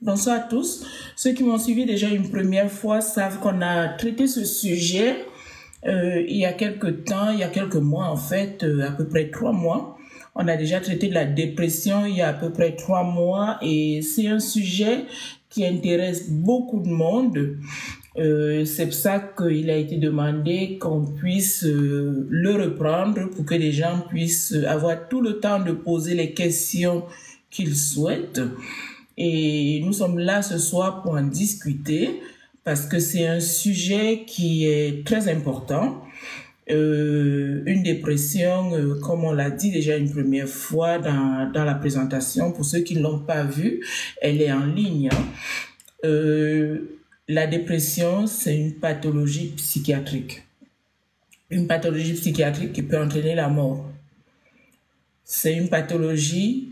Bonsoir à tous. Ceux qui m'ont suivi déjà une première fois savent qu'on a traité ce sujet il y a quelques temps, il y a quelques mois en fait, à peu près 3 mois. On a déjà traité de la dépression il y a à peu près 3 mois et c'est un sujet qui intéresse beaucoup de monde. C'est pour ça qu'il a été demandé qu'on puisse le reprendre pour que les gens puissent avoir tout le temps de poser les questions qu'ils souhaitent. Et nous sommes là ce soir pour en discuter parce que c'est un sujet qui est très important. Une dépression, comme on l'a dit déjà une première fois dans la présentation, pour ceux qui ne l'ont pas vue, elle est en ligne. La dépression, c'est une pathologie psychiatrique. Une pathologie psychiatrique qui peut entraîner la mort. C'est une pathologie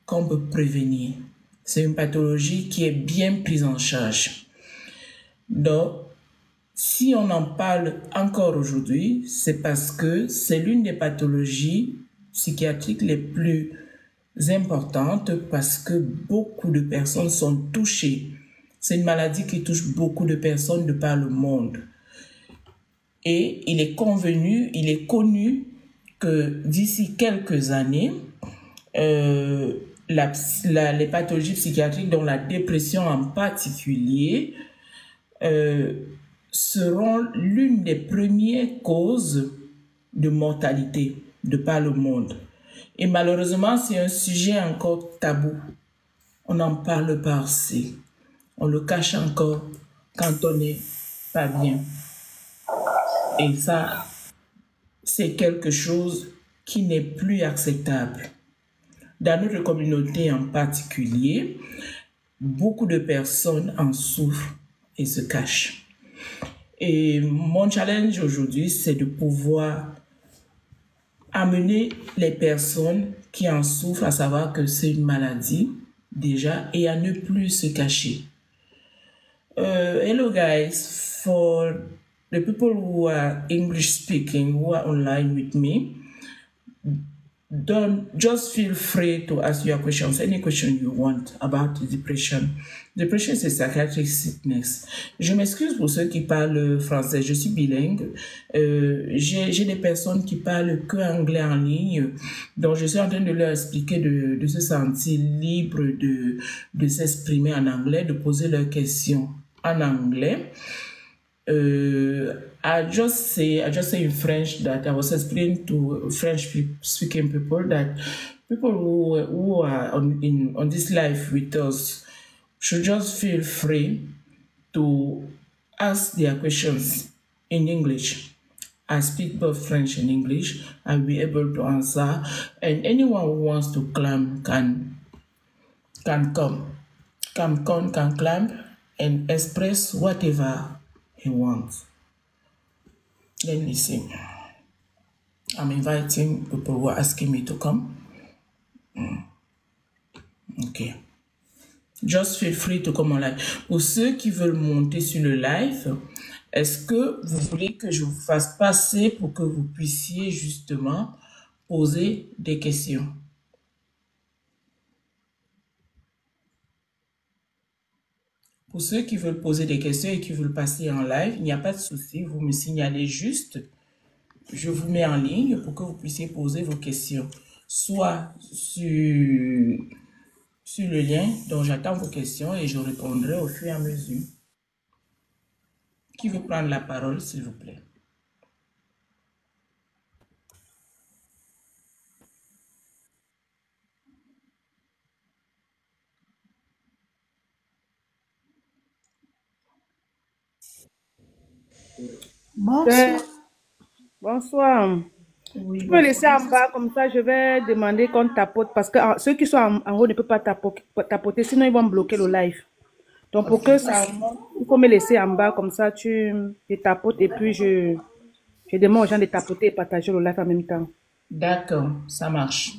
qu'on peut prévenir. C'est une pathologie qui est bien prise en charge. Donc, si on en parle encore aujourd'hui, c'est parce que c'est l'une des pathologies psychiatriques les plus importantes parce que beaucoup de personnes sont touchées. C'est une maladie qui touche beaucoup de personnes de par le monde. Et il est convenu, il est connu que d'ici quelques années, les pathologies psychiatriques, dont la dépression en particulier, seront l'une des premières causes de mortalité de par le monde. Et malheureusement, c'est un sujet encore tabou. On n'en parle pas assez. On le cache encore quand on n'est pas bien. Et ça, c'est quelque chose qui n'est plus acceptable. Dans notre communauté en particulier, beaucoup de personnes en souffrent et se cachent. Et mon challenge aujourd'hui, c'est de pouvoir amener les personnes qui en souffrent à savoir que c'est une maladie déjà et à ne plus se cacher. Hello guys, for the people who are English speaking, who are online with me, don't just feel free to ask your questions, any question you want about depression. Depression, c'est psychiatric sickness. Je m'excuse pour ceux qui parlent français, je suis bilingue. J'ai des personnes qui parlent que anglais en ligne, donc je suis en train de leur expliquer de se sentir libre de s'exprimer en anglais, de poser leurs questions en anglais. I just say in French that I was explaining to French-speaking people that people who are on this life with us should just feel free to ask their questions in English. I speak both French and English. I'll be able to answer, and anyone who wants to climb can climb and express whatever he wants. Let me see. I'm inviting people who are asking me to come. Okay. Just feel free to come on live. Pour ceux qui veulent monter sur le live, est-ce que vous voulez que je vous fasse passer pour que vous puissiez justement poser des questions? Pour ceux qui veulent poser des questions et qui veulent passer en live, il n'y a pas de souci, vous me signalez juste. Je vous mets en ligne pour que vous puissiez poser vos questions, soit sur le lien dont j'attends vos questions et je répondrai au fur et à mesure. Qui veut prendre la parole, s'il vous plaît? Bonsoir. Bonsoir. Oui, Tu peux laisser en bas, comme ça je vais demander qu'on tapote parce que ceux qui sont en haut ne peuvent pas tapoter, sinon ils vont bloquer le live. Donc pour que ça monte, il faut me laisser en bas, comme ça tu tapotes et puis je demande aux gens de tapoter et partager le live en même temps. D'accord, ça marche.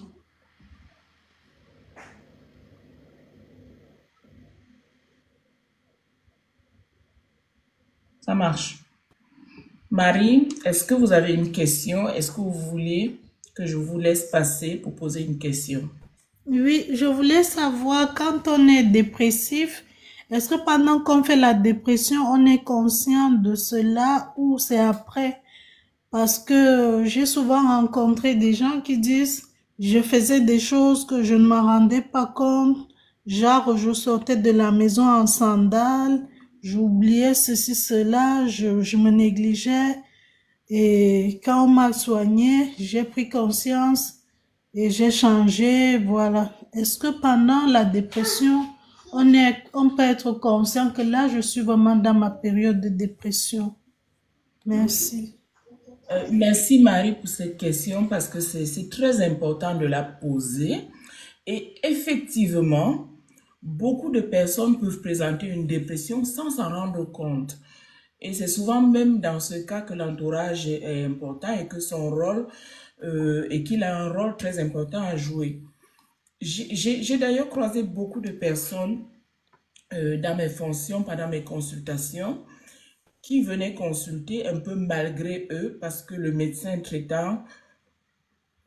Ça marche. Marie, est-ce que vous avez une question? Est-ce que vous voulez que je vous laisse passer pour poser une question? Oui, je voulais savoir quand on est dépressif, est-ce que pendant qu'on fait la dépression, on est conscient de cela ou c'est après? Parce que j'ai souvent rencontré des gens qui disent, je faisais des choses que je ne m'en rendais pas compte, genre je sortais de la maison en sandales, j'oubliais ceci, cela, je me négligeais. Et quand on m'a soigné, j'ai pris conscience et j'ai changé, voilà. Est-ce que pendant la dépression, on peut être conscient que là, je suis vraiment dans ma période de dépression? Merci. Merci Marie pour cette question parce que c'est très important de la poser. Et effectivement, beaucoup de personnes peuvent présenter une dépression sans s'en rendre compte. Et c'est souvent même dans ce cas que l'entourage est important et que son rôle et qu'il a un rôle très important à jouer. J'ai d'ailleurs croisé beaucoup de personnes dans mes fonctions, pendant mes consultations, qui venaient consulter un peu malgré eux parce que le médecin traitant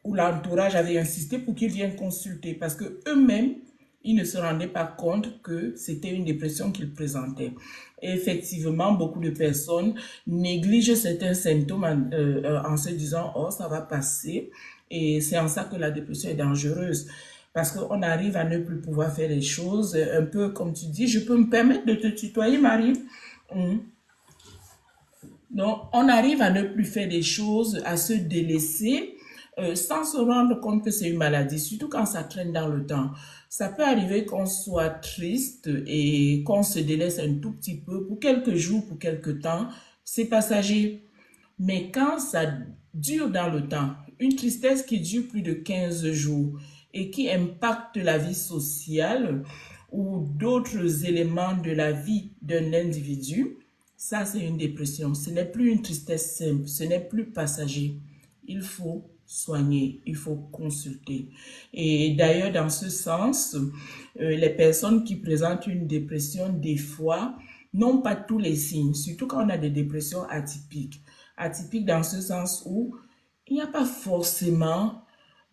ou l'entourage avait insisté pour qu'ils viennent consulter parce que eux-mêmes, ils ne se rendaient pas compte que c'était une dépression qu'ils présentaient. Et effectivement, beaucoup de personnes négligent certains symptômes en se disant, oh, ça va passer. Et c'est en ça que la dépression est dangereuse. Parce qu'on arrive à ne plus pouvoir faire les choses, un peu comme tu dis, je peux me permettre de te tutoyer, Marie. Mm. Donc, on arrive à ne plus faire des choses, à se délaisser sans se rendre compte que c'est une maladie, surtout quand ça traîne dans le temps. Ça peut arriver qu'on soit triste et qu'on se délaisse un tout petit peu pour quelques jours, pour quelques temps. C'est passager. Mais quand ça dure dans le temps, une tristesse qui dure plus de 15 jours et qui impacte la vie sociale ou d'autres éléments de la vie d'un individu, ça c'est une dépression. Ce n'est plus une tristesse simple, ce n'est plus passager. Il faut soigner, il faut consulter. Et d'ailleurs, dans ce sens, les personnes qui présentent une dépression, des fois, n'ont pas tous les signes, surtout quand on a des dépressions atypiques. Atypiques dans ce sens où il n'y a pas forcément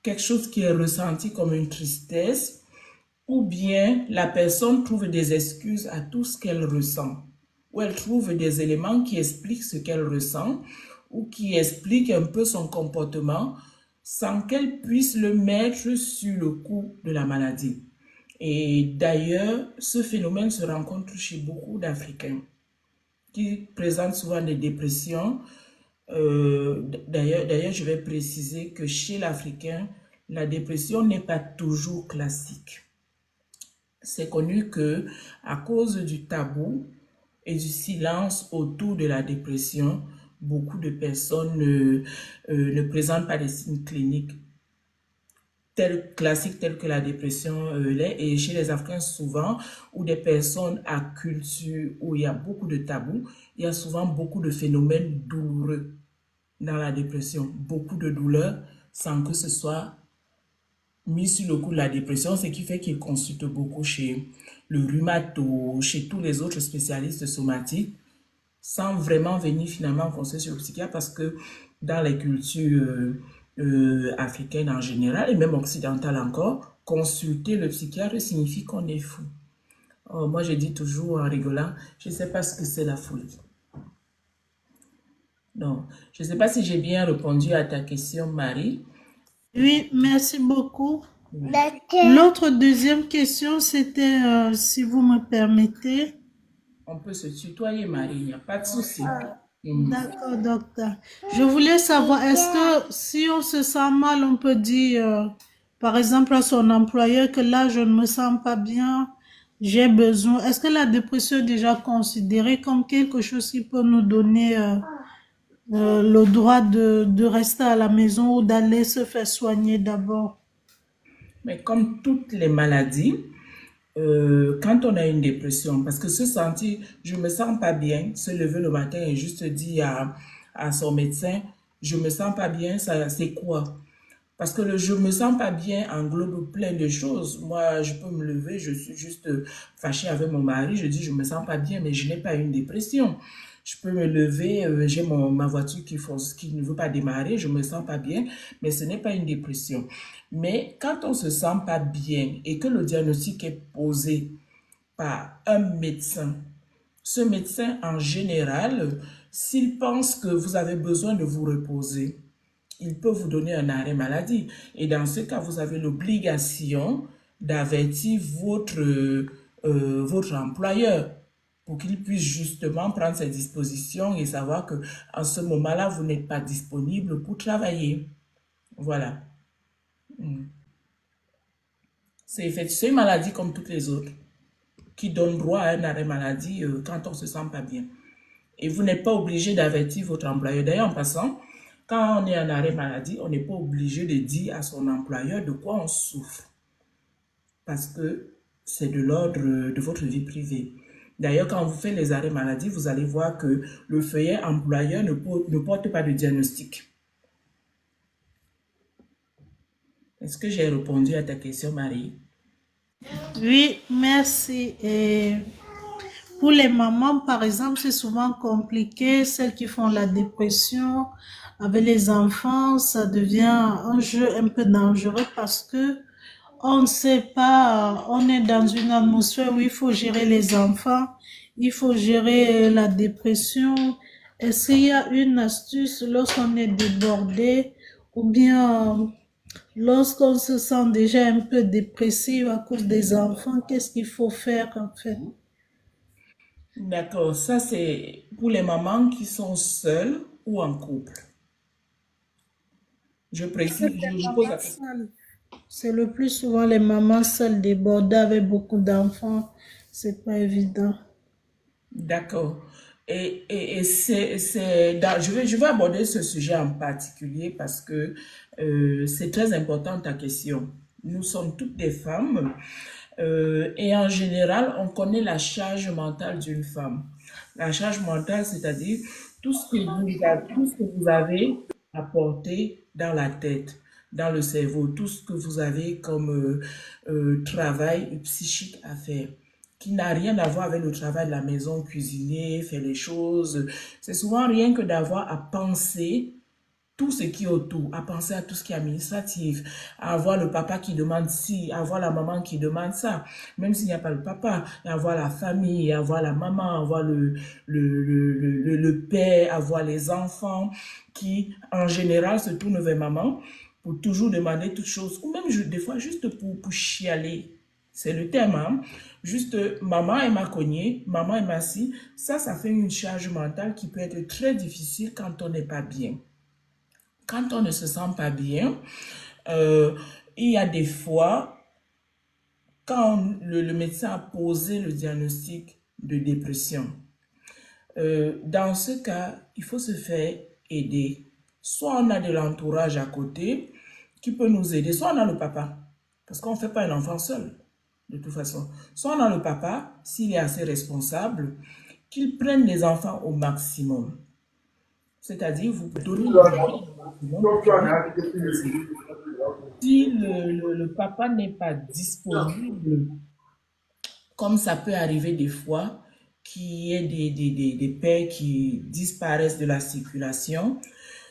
quelque chose qui est ressenti comme une tristesse, ou bien la personne trouve des excuses à tout ce qu'elle ressent, ou elle trouve des éléments qui expliquent ce qu'elle ressent, ou qui expliquent un peu son comportement, sans qu'elle puisse le mettre sur le coup de la maladie. Et d'ailleurs, ce phénomène se rencontre chez beaucoup d'Africains qui présentent souvent des dépressions. D'ailleurs, je vais préciser que chez l'Africain, la dépression n'est pas toujours classique. C'est connu que à cause du tabou et du silence autour de la dépression, beaucoup de personnes ne présentent pas des signes cliniques classiques tels que la dépression l'est. Et chez les Africains, souvent, ou des personnes à culture où il y a beaucoup de tabous, il y a souvent beaucoup de phénomènes douloureux dans la dépression. Beaucoup de douleurs sans que ce soit mis sur le coup de la dépression, ce qui fait qu'ils consultent beaucoup chez le rhumato, chez tous les autres spécialistes somatiques, sans vraiment venir finalement consulter sur le psychiatre parce que dans les cultures africaines en général et même occidentales encore, consulter le psychiatre signifie qu'on est fou. Oh, moi, je dis toujours en rigolant, je ne sais pas ce que c'est la folie. Donc, je ne sais pas si j'ai bien répondu à ta question, Marie. Oui, merci beaucoup. L'autre deuxième question, c'était, si vous me permettez. On peut se tutoyer, Marie, il n'y a pas de souci. D'accord, docteur. Je voulais savoir, est-ce que si on se sent mal, on peut dire, par exemple, à son employeur que là, je ne me sens pas bien, j'ai besoin. Est-ce que la dépression est déjà considérée comme quelque chose qui peut nous donner le droit de rester à la maison ou d'aller se faire soigner d'abord? Mais comme toutes les maladies, quand on a une dépression, parce que se sentir, je me sens pas bien, se lever le matin et juste dire à son médecin, je me sens pas bien, ça, c'est quoi? Parce que le je me sens pas bien englobe plein de choses. Moi, je peux me lever, je suis juste fâchée avec mon mari, je dis je me sens pas bien, mais je n'ai pas une dépression. Je peux me lever, j'ai ma voiture qui ne veut pas démarrer, je me sens pas bien, mais ce n'est pas une dépression. Mais quand on se sent pas bien et que le diagnostic est posé par un médecin, ce médecin, en général, s'il pense que vous avez besoin de vous reposer, il peut vous donner un arrêt maladie. Et dans ce cas, vous avez l'obligation d'avertir votre employeur pour qu'il puisse justement prendre ses dispositions et savoir que en ce moment-là, vous n'êtes pas disponible pour travailler. Voilà. C'est une maladie comme toutes les autres qui donne droit à un arrêt maladie quand on ne se sent pas bien. Et vous n'êtes pas obligé d'avertir votre employeur. D'ailleurs, en passant, quand on est en arrêt maladie, on n'est pas obligé de dire à son employeur de quoi on souffre. Parce que c'est de l'ordre de votre vie privée. D'ailleurs, quand vous faites les arrêts maladie, vous allez voir que le feuillet employeur ne porte pas de diagnostic. Est-ce que j'ai répondu à ta question, Marie? Oui, merci. Et pour les mamans, par exemple, c'est souvent compliqué. Celles qui font la dépression avec les enfants, ça devient un jeu un peu dangereux parce que on ne sait pas, on est dans une atmosphère où il faut gérer les enfants, il faut gérer la dépression. Est-ce qu'il y a une astuce lorsqu'on est débordé ou bien lorsqu'on se sent déjà un peu dépressif à cause des enfants, qu'est-ce qu'il faut faire en fait? D'accord, ça c'est pour les mamans qui sont seules ou en couple. Je précise, je pose la question. C'est le plus souvent les mamans seules débordées avec beaucoup d'enfants. C'est pas évident. D'accord. Et je vais aborder ce sujet en particulier parce que c'est très important ta question. Nous sommes toutes des femmes et en général, on connaît la charge mentale d'une femme. La charge mentale, c'est-à-dire tout ce que vous avez à porter dans la tête, dans le cerveau, tout ce que vous avez comme travail psychique à faire qui n'a rien à voir avec le travail de la maison, cuisiner, faire les choses. C'est souvent rien que d'avoir à penser tout ce qui est autour, à penser à tout ce qui est administratif, à avoir le papa qui demande ci, à avoir la maman qui demande ça, même s'il n'y a pas le papa, à avoir la famille, à avoir la maman, à avoir le père, à avoir les enfants qui, en général, se tournent vers maman pour toujours demander toutes choses, ou même des fois juste pour chialer. C'est le terme, hein? Juste maman elle m'a cogné, maman elle m'a si. Ça fait une charge mentale qui peut être très difficile quand on n'est pas bien. Quand on ne se sent pas bien, il y a des fois, quand le médecin a posé le diagnostic de dépression, dans ce cas, il faut se faire aider. Soit on a de l'entourage à côté qui peut nous aider, soit on a le papa, parce qu'on ne fait pas un enfant seul, de toute façon. Soit on a le papa, s'il est assez responsable, qu'il prenne les enfants au maximum. C'est-à-dire, vous donnez le maximum. Si le papa n'est pas disponible, comme ça peut arriver des fois, qu'il y ait des pères qui disparaissent de la circulation.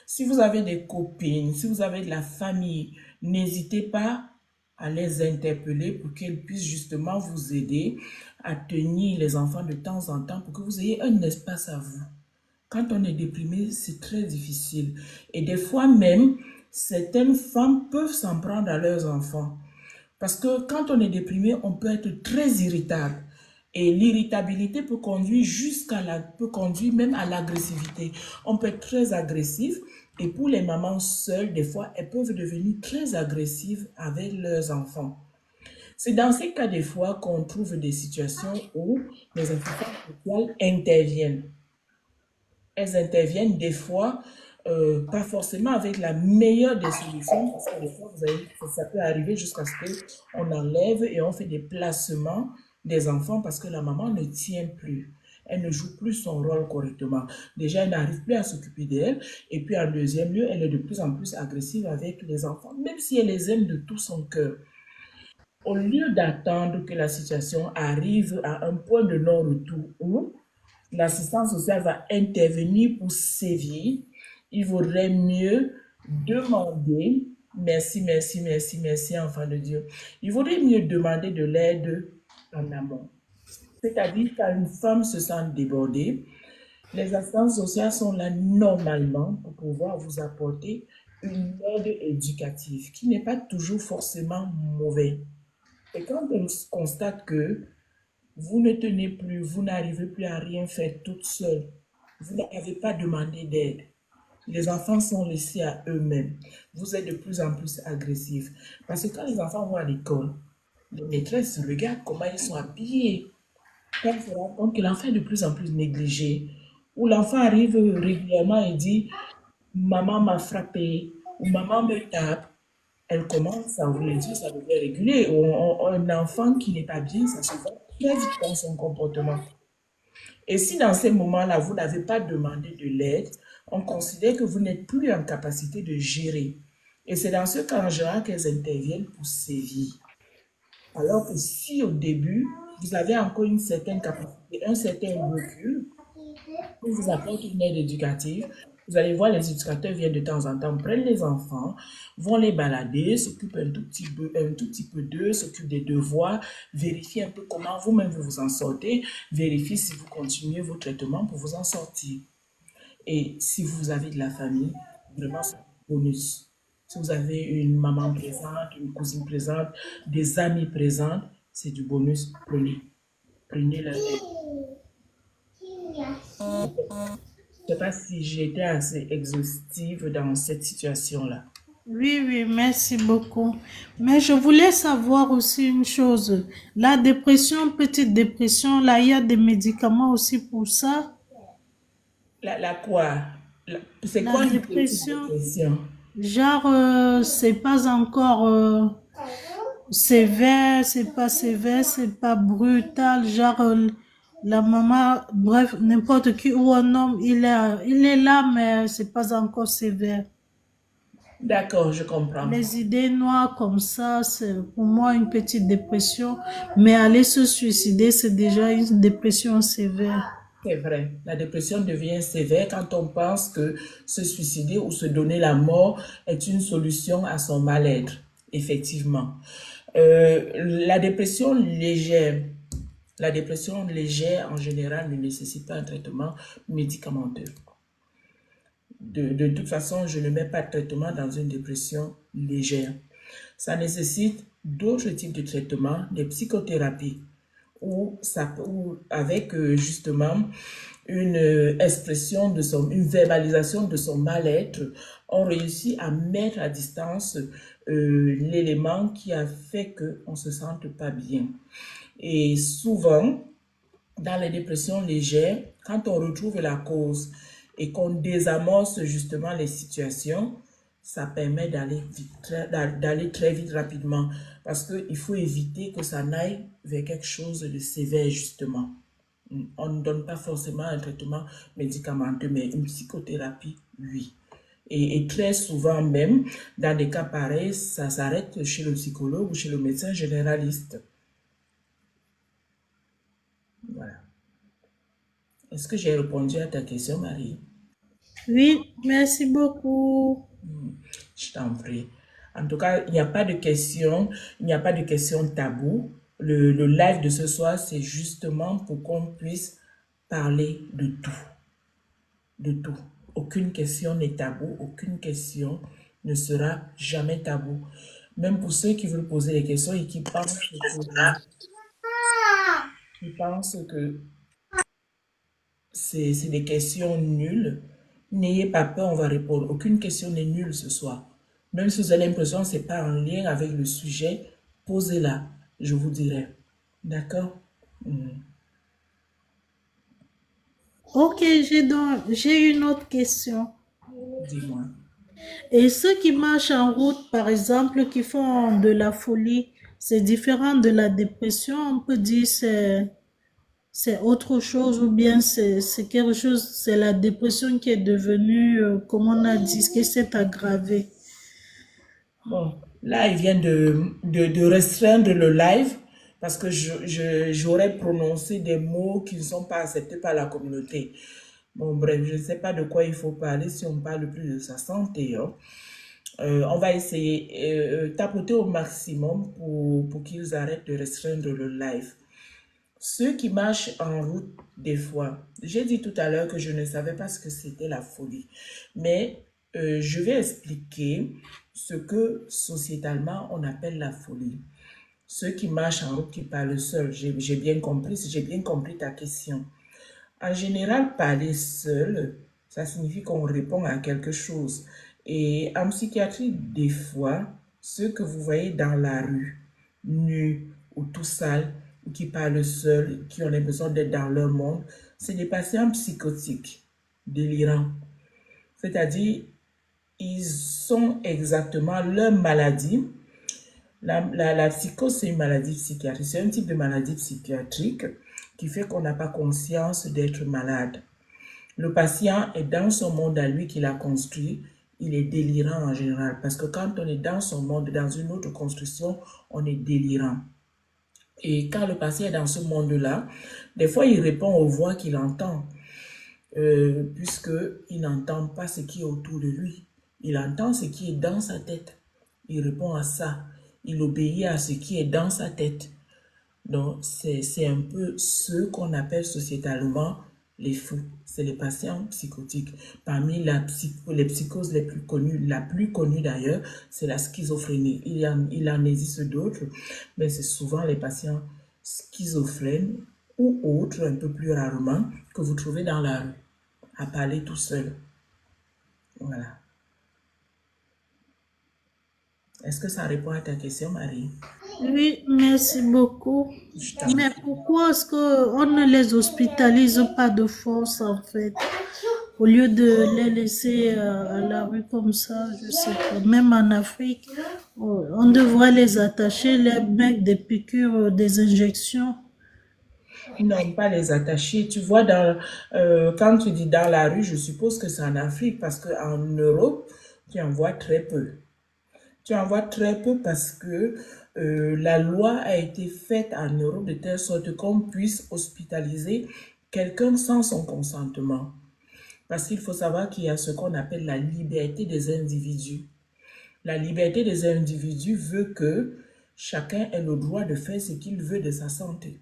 Si vous avez des copines, si vous avez de la famille, n'hésitez pas à les interpeller pour qu'elles puissent justement vous aider à tenir les enfants de temps en temps pour que vous ayez un espace à vous. Quand on est déprimé, c'est très difficile. Et des fois même, certaines femmes peuvent s'en prendre à leurs enfants. Parce que quand on est déprimé, on peut être très irritable. Et l'irritabilité peut conduire peut conduire même à l'agressivité. On peut être très agressif. Et pour les mamans seules, des fois, elles peuvent devenir très agressives avec leurs enfants. C'est dans ces cas, des fois, qu'on trouve des situations où les assistantes sociales interviennent. Elles interviennent des fois, pas forcément avec la meilleure des solutions, parce que des fois, ça peut arriver jusqu'à ce qu'on enlève et on fait des placements des enfants parce que la maman ne tient plus. Elle ne joue plus son rôle correctement. Déjà, elle n'arrive plus à s'occuper d'elle. Et puis, en deuxième lieu, elle est de plus en plus agressive avec les enfants, même si elle les aime de tout son cœur. Au lieu d'attendre que la situation arrive à un point de non-retour où l'assistance sociale va intervenir pour sévir, il vaudrait mieux demander, merci, enfant de Dieu, il vaudrait mieux demander de l'aide en amont. C'est-à-dire quand une femme se sent débordée, les assistances sociales sont là normalement pour pouvoir vous apporter une aide éducative qui n'est pas toujours forcément mauvaise. Et quand on constate que vous ne tenez plus, vous n'arrivez plus à rien faire toute seule, vous n'avez pas demandé d'aide, les enfants sont laissés à eux-mêmes, vous êtes de plus en plus agressif. Parce que quand les enfants vont à l'école, les maîtresses regardent comment ils sont habillés. Quand on se rend compte que l'enfant est de plus en plus négligé, ou l'enfant arrive régulièrement et dit maman m'a frappé ou maman me tape, elle commence à ouvrir les yeux, ça devient régulier. Un enfant qui n'est pas bien, ça se voit très vite dans son comportement. Et si dans ces moments-là, vous n'avez pas demandé de l'aide, on considère que vous n'êtes plus en capacité de gérer. Et c'est dans ce cas en général qu'elles interviennent pour sévir. Alors que si au début, vous avez encore une certaine capacité, un certain recul, on vous apporte une aide éducative, vous allez voir, les éducateurs viennent de temps en temps, prennent les enfants, vont les balader, s'occupent un tout petit peu d'eux, s'occupent des devoirs, vérifient un peu comment vous-même vous vous en sortez, vérifient si vous continuez vos traitements pour vous en sortir. Et si vous avez de la famille, vraiment, c'est un bonus. Si vous avez une maman présente, une cousine présente, des amis présents, c'est du bonus. Prenez leur aide. Je ne sais pas si j'ai été assez exhaustive dans cette situation-là. Oui, merci beaucoup. Mais je voulais savoir aussi une chose. La dépression, petite dépression, là, il y a des médicaments aussi pour ça. La quoi? C'est La quoi une petite dépression, dépression? genre, c'est pas encore sévère, c'est pas brutal, genre, la maman, bref, n'importe qui ou un homme, il est là, mais c'est pas encore sévère. D'accord, je comprends. Les idées noires comme ça, c'est pour moi une petite dépression, mais aller se suicider, c'est déjà une dépression sévère. C'est vrai, la dépression devient sévère quand on pense que se suicider ou se donner la mort est une solution à son mal-être, effectivement. La dépression légère, en général ne nécessite pas un traitement médicamenteux. De toute façon, je ne mets pas de traitement dans une dépression légère. Ça nécessite d'autres types de traitements, des psychothérapies, ou avec justement une expression une verbalisation de son mal-être, on réussit à mettre à distance l'élément qui a fait qu'on ne se sente pas bien. Et souvent, dans les dépressions légères, quand on retrouve la cause et qu'on désamorce justement les situations, ça permet d'aller très vite rapidement parce qu'il faut éviter que ça n'aille vers quelque chose de sévère justement. On ne donne pas forcément un traitement médicamenteux, mais une psychothérapie, oui. Et très souvent même, dans des cas pareils, ça s'arrête chez le psychologue ou chez le médecin généraliste. Voilà. Est-ce que j'ai répondu à ta question, Marie? Oui, merci beaucoup. Je t'en prie. En tout cas, il n'y a pas de question, tabou. Le live de ce soir, c'est justement pour qu'on puisse parler de tout. De tout. Aucune question n'est tabou, aucune question ne sera jamais tabou. Même pour ceux qui veulent poser des questions et qui pensent que c'est des questions nulles, n'ayez pas peur, on va répondre. Aucune question n'est nulle ce soir. Même si vous avez l'impression que ce n'est pas en lien avec le sujet, posez-la, je vous dirai. D'accord? Ok, j'ai une autre question. Dis-moi. Et ceux qui marchent en route, par exemple, qui font de la folie, c'est différent de la dépression, on peut dire c'est autre chose ou bien c'est quelque chose, c'est la dépression qui est devenue, comme on a dit, que c'est aggravé. Bon, là, il vient de restreindre le live parce que j'aurais prononcé des mots qui ne sont pas acceptés par la communauté. Bon, bref, je ne sais pas de quoi il faut parler si on parle plus de sa santé, hein. On va essayer tapoter au maximum pour qu'ils arrêtent de restreindre le live. Ceux qui marchent en route, des fois, j'ai dit tout à l'heure que je ne savais pas ce que c'était la folie, mais je vais expliquer ce que sociétalement on appelle la folie. Ceux qui marchent en route, qui parlent seuls, j'ai bien compris, si j'ai bien compris ta question. En général, parler seul, ça signifie qu'on répond à quelque chose. Et en psychiatrie, des fois, ceux que vous voyez dans la rue, nus ou tout sales, ou qui parlent seuls, qui ont l'impression d'être dans leur monde, c'est des patients psychotiques, délirants. C'est-à-dire, ils ont exactement leur maladie. La psychose, c'est une maladie psychiatrique. C'est un type de maladie psychiatrique qui fait qu'on n'a pas conscience d'être malade. Le patient est dans son monde à lui qu'il a construit. Il est délirant en général. Parce que quand on est dans son monde, dans une autre construction, on est délirant. Et quand le patient est dans ce monde-là, des fois, il répond aux voix qu'il entend. Puisqu'il n'entend pas ce qui est autour de lui. Il entend ce qui est dans sa tête. Il répond à ça. Il obéit à ce qui est dans sa tête. Donc, c'est un peu ce qu'on appelle sociétalement les fous. C'est les patients psychotiques. Parmi les psychoses les plus connues, la plus connue d'ailleurs, c'est la schizophrénie. Il en existe d'autres, mais c'est souvent les patients schizophrènes ou autres, un peu plus rarement, que vous trouvez dans la rue, à parler tout seul. Voilà. Est-ce que ça répond à ta question, Marie? Oui, merci beaucoup. Mais pourquoi est-ce qu'on ne les hospitalise pas de force, en fait, au lieu de les laisser à la rue comme ça, je sais pas. Même en Afrique, on devrait les attacher, les mettre des piqûres, des injections. Non, pas les attacher. Tu vois, quand tu dis dans la rue, je suppose que c'est en Afrique, parce qu'en Europe, tu en vois très peu. Tu en vois très peu parce que la loi a été faite en Europe de telle sorte qu'on puisse hospitaliser quelqu'un sans son consentement. Parce qu'il faut savoir qu'il y a ce qu'on appelle la liberté des individus. La liberté des individus veut que chacun ait le droit de faire ce qu'il veut de sa santé.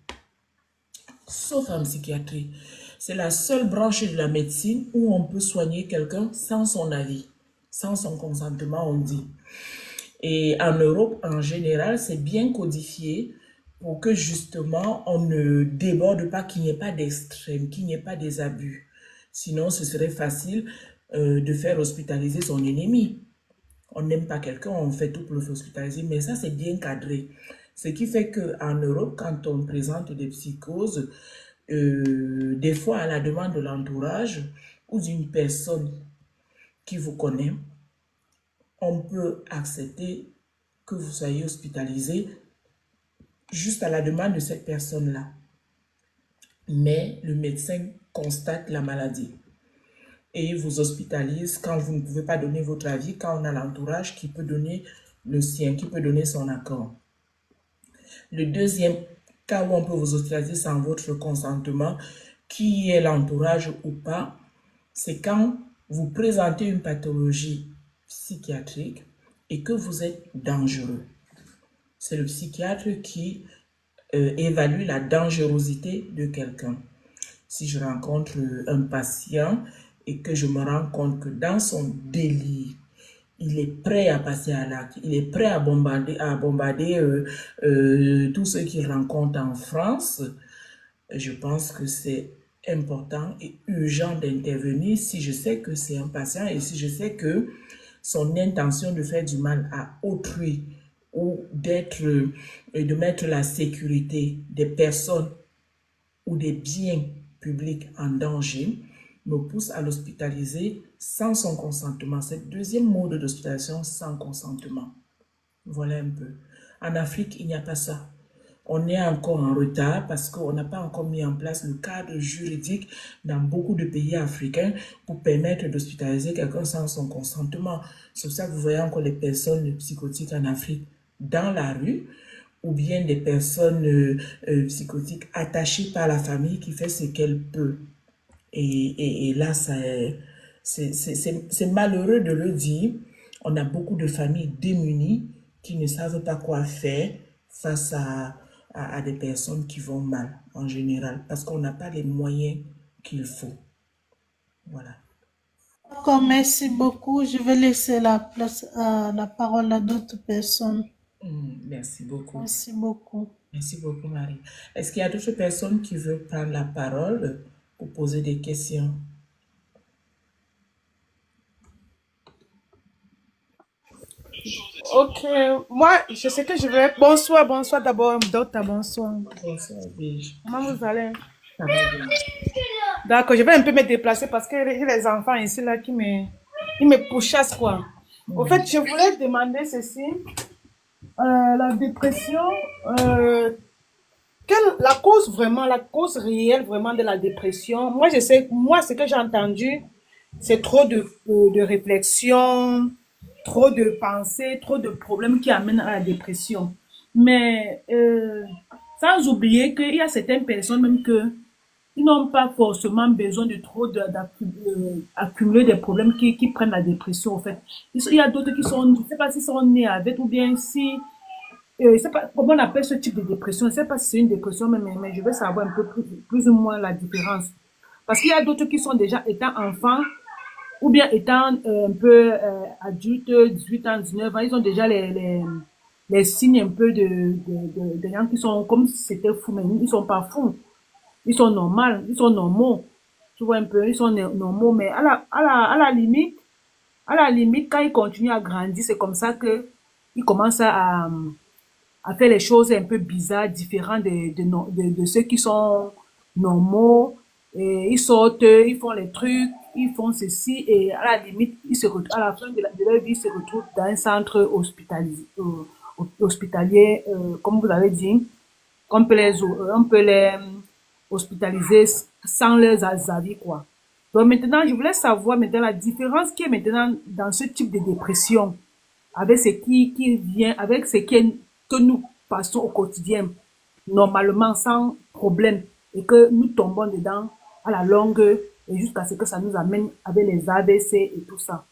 Sauf en psychiatrie. C'est la seule branche de la médecine où on peut soigner quelqu'un sans son avis, sans son consentement, on dit. Et en Europe, en général, c'est bien codifié pour que justement, on ne déborde pas, qu'il n'y ait pas d'extrême, qu'il n'y ait pas des abus. Sinon, ce serait facile de faire hospitaliser son ennemi. On n'aime pas quelqu'un, on fait tout pour le faire hospitaliser, mais ça, c'est bien cadré. Ce qui fait qu'en Europe, quand on présente des psychoses, des fois à la demande de l'entourage ou d'une personne qui vous connaît, on peut accepter que vous soyez hospitalisé juste à la demande de cette personne-là. Mais le médecin constate la maladie et il vous hospitalise quand vous ne pouvez pas donner votre avis, quand on a l'entourage qui peut donner le sien, qui peut donner son accord. Le deuxième cas où on peut vous hospitaliser sans votre consentement, qui est l'entourage ou pas, c'est quand vous présentez une pathologie psychiatrique et que vous êtes dangereux. C'est le psychiatre qui évalue la dangerosité de quelqu'un. Si je rencontre un patient et que je me rends compte que dans son délire, il est prêt à passer à l'acte, il est prêt à bombarder tous ceux qu'il rencontre en France, je pense que c'est important et urgent d'intervenir si je sais que c'est un patient et si je sais que son intention de faire du mal à autrui ou de mettre la sécurité des personnes ou des biens publics en danger me pousse à l'hospitaliser sans son consentement. C'est le deuxième mode d'hospitalisation sans consentement. Voilà un peu. En Afrique, il n'y a pas ça. On est encore en retard parce qu'on n'a pas encore mis en place le cadre juridique dans beaucoup de pays africains pour permettre d'hospitaliser quelqu'un sans son consentement. C'est pour ça que vous voyez encore les personnes psychotiques en Afrique dans la rue ou bien des personnes psychotiques attachées par la famille qui fait ce qu'elle peut. Et là, c'est malheureux de le dire. On a beaucoup de familles démunies qui ne savent pas quoi faire face à des personnes qui vont mal en général parce qu'on n'a pas les moyens qu'il faut. Voilà. D'accord, merci beaucoup. Je vais laisser la parole à d'autres personnes. Merci beaucoup. Merci beaucoup. Merci beaucoup, Marie. Est-ce qu'il y a d'autres personnes qui veulent prendre la parole pour poser des questions? Ok, moi, je sais que je vais. Bonsoir, bonsoir d'abord, docteur, bonsoir. Bonsoir, Bige. Comment vous allez? Ça va bien. D'accord, je vais un peu me déplacer parce que j'ai les enfants ici là qui me pourchassent quoi. Au fait, je voulais demander ceci. La dépression, la cause vraiment, la cause réelle vraiment de la dépression. Moi, je sais, moi, ce que j'ai entendu, c'est trop de réflexion, trop de pensées, trop de problèmes qui amènent à la dépression. Mais sans oublier qu'il y a certaines personnes même que ils n'ont pas forcément besoin de trop d'accumuler des problèmes qui prennent la dépression, en fait. Il y a d'autres qui sont, je ne sais pas s'ils sont nés avec ou bien si, je ne sais pas comment on appelle ce type de dépression. Je ne sais pas si c'est une dépression, mais je veux savoir un peu plus ou moins la différence. Parce qu'il y a d'autres qui sont déjà étant enfants ou bien étant un peu adultes, 18 ans, 19 ans, ils ont déjà les signes un peu de gens qui sont comme si c'était fou, mais ils ne sont pas fous. Ils sont normaux, ils sont normaux. Tu vois un peu, ils sont normaux, mais à la limite, quand ils continuent à grandir, c'est comme ça que ils commencent à faire les choses un peu bizarres, différentes de ceux qui sont normaux. Et ils sortent, ils font les trucs, ils font ceci, et à la limite, à la fin de leur vie, ils se retrouvent dans un centre hospitalier, comme vous avez dit, on peut les hospitaliser sans leurs avis, quoi. Donc maintenant, je voulais savoir maintenant la différence qui est maintenant dans ce type de dépression avec ce qui vient, avec ce que nous passons au quotidien, normalement sans problème, et que nous tombons dedans à la longue et jusqu'à ce que ça nous amène avec les AVC et tout ça.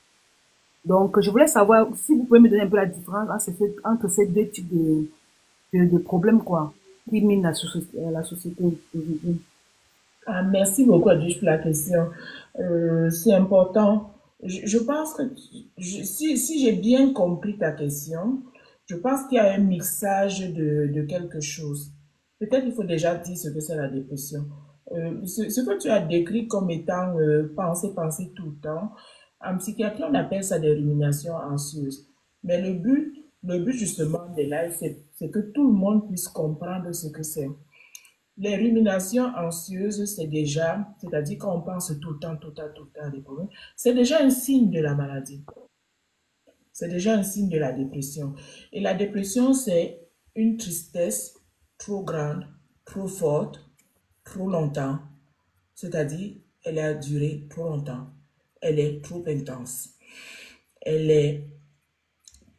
Donc, je voulais savoir si vous pouvez me donner un peu la différence entre ces deux types de problèmes, quoi, qui minent la société aujourd'hui. Merci beaucoup, Adouche, pour la question. C'est important. Je pense que si j'ai bien compris ta question, je pense qu'il y a un mixage de quelque chose. Peut-être il faut déjà dire ce que c'est la dépression. Ce que tu as décrit comme étant penser tout le temps, en psychiatrie, on appelle ça des ruminations anxieuses. Mais le but justement des lives, c'est que tout le monde puisse comprendre ce que c'est. Les ruminations anxieuses, c'est-à-dire quand on pense tout le temps à des problèmes, c'est déjà un signe de la maladie. C'est déjà un signe de la dépression. Et la dépression, c'est une tristesse trop grande, trop forte, trop longtemps. C'est-à-dire, elle a duré trop longtemps. Elle est trop intense. Elle est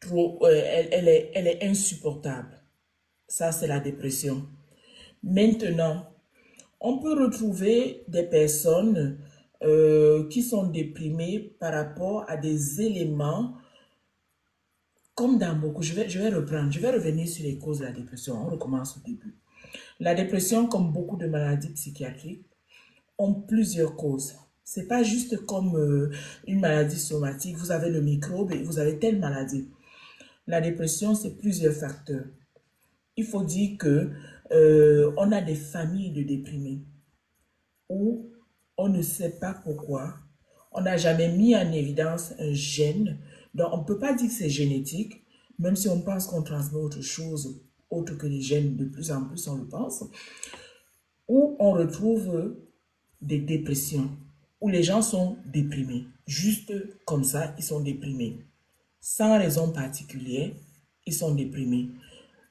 elle est insupportable. Ça, c'est la dépression. Maintenant, on peut retrouver des personnes qui sont déprimées par rapport à des éléments comme dans beaucoup. Je vais reprendre, je vais revenir sur les causes de la dépression. On recommence au début. La dépression, comme beaucoup de maladies psychiatriques, ont plusieurs causes. C'est pas juste comme une maladie somatique. Vous avez le microbe et vous avez telle maladie. La dépression, c'est plusieurs facteurs. Il faut dire que on a des familles de déprimés où on ne sait pas pourquoi. On n'a jamais mis en évidence un gène. Donc, on ne peut pas dire que c'est génétique, même si on pense qu'on transmet autre chose, autre que les gènes, de plus en plus on le pense. Où on retrouve des dépressions, où les gens sont déprimés. Juste comme ça, ils sont déprimés. Sans raison particulière, ils sont déprimés.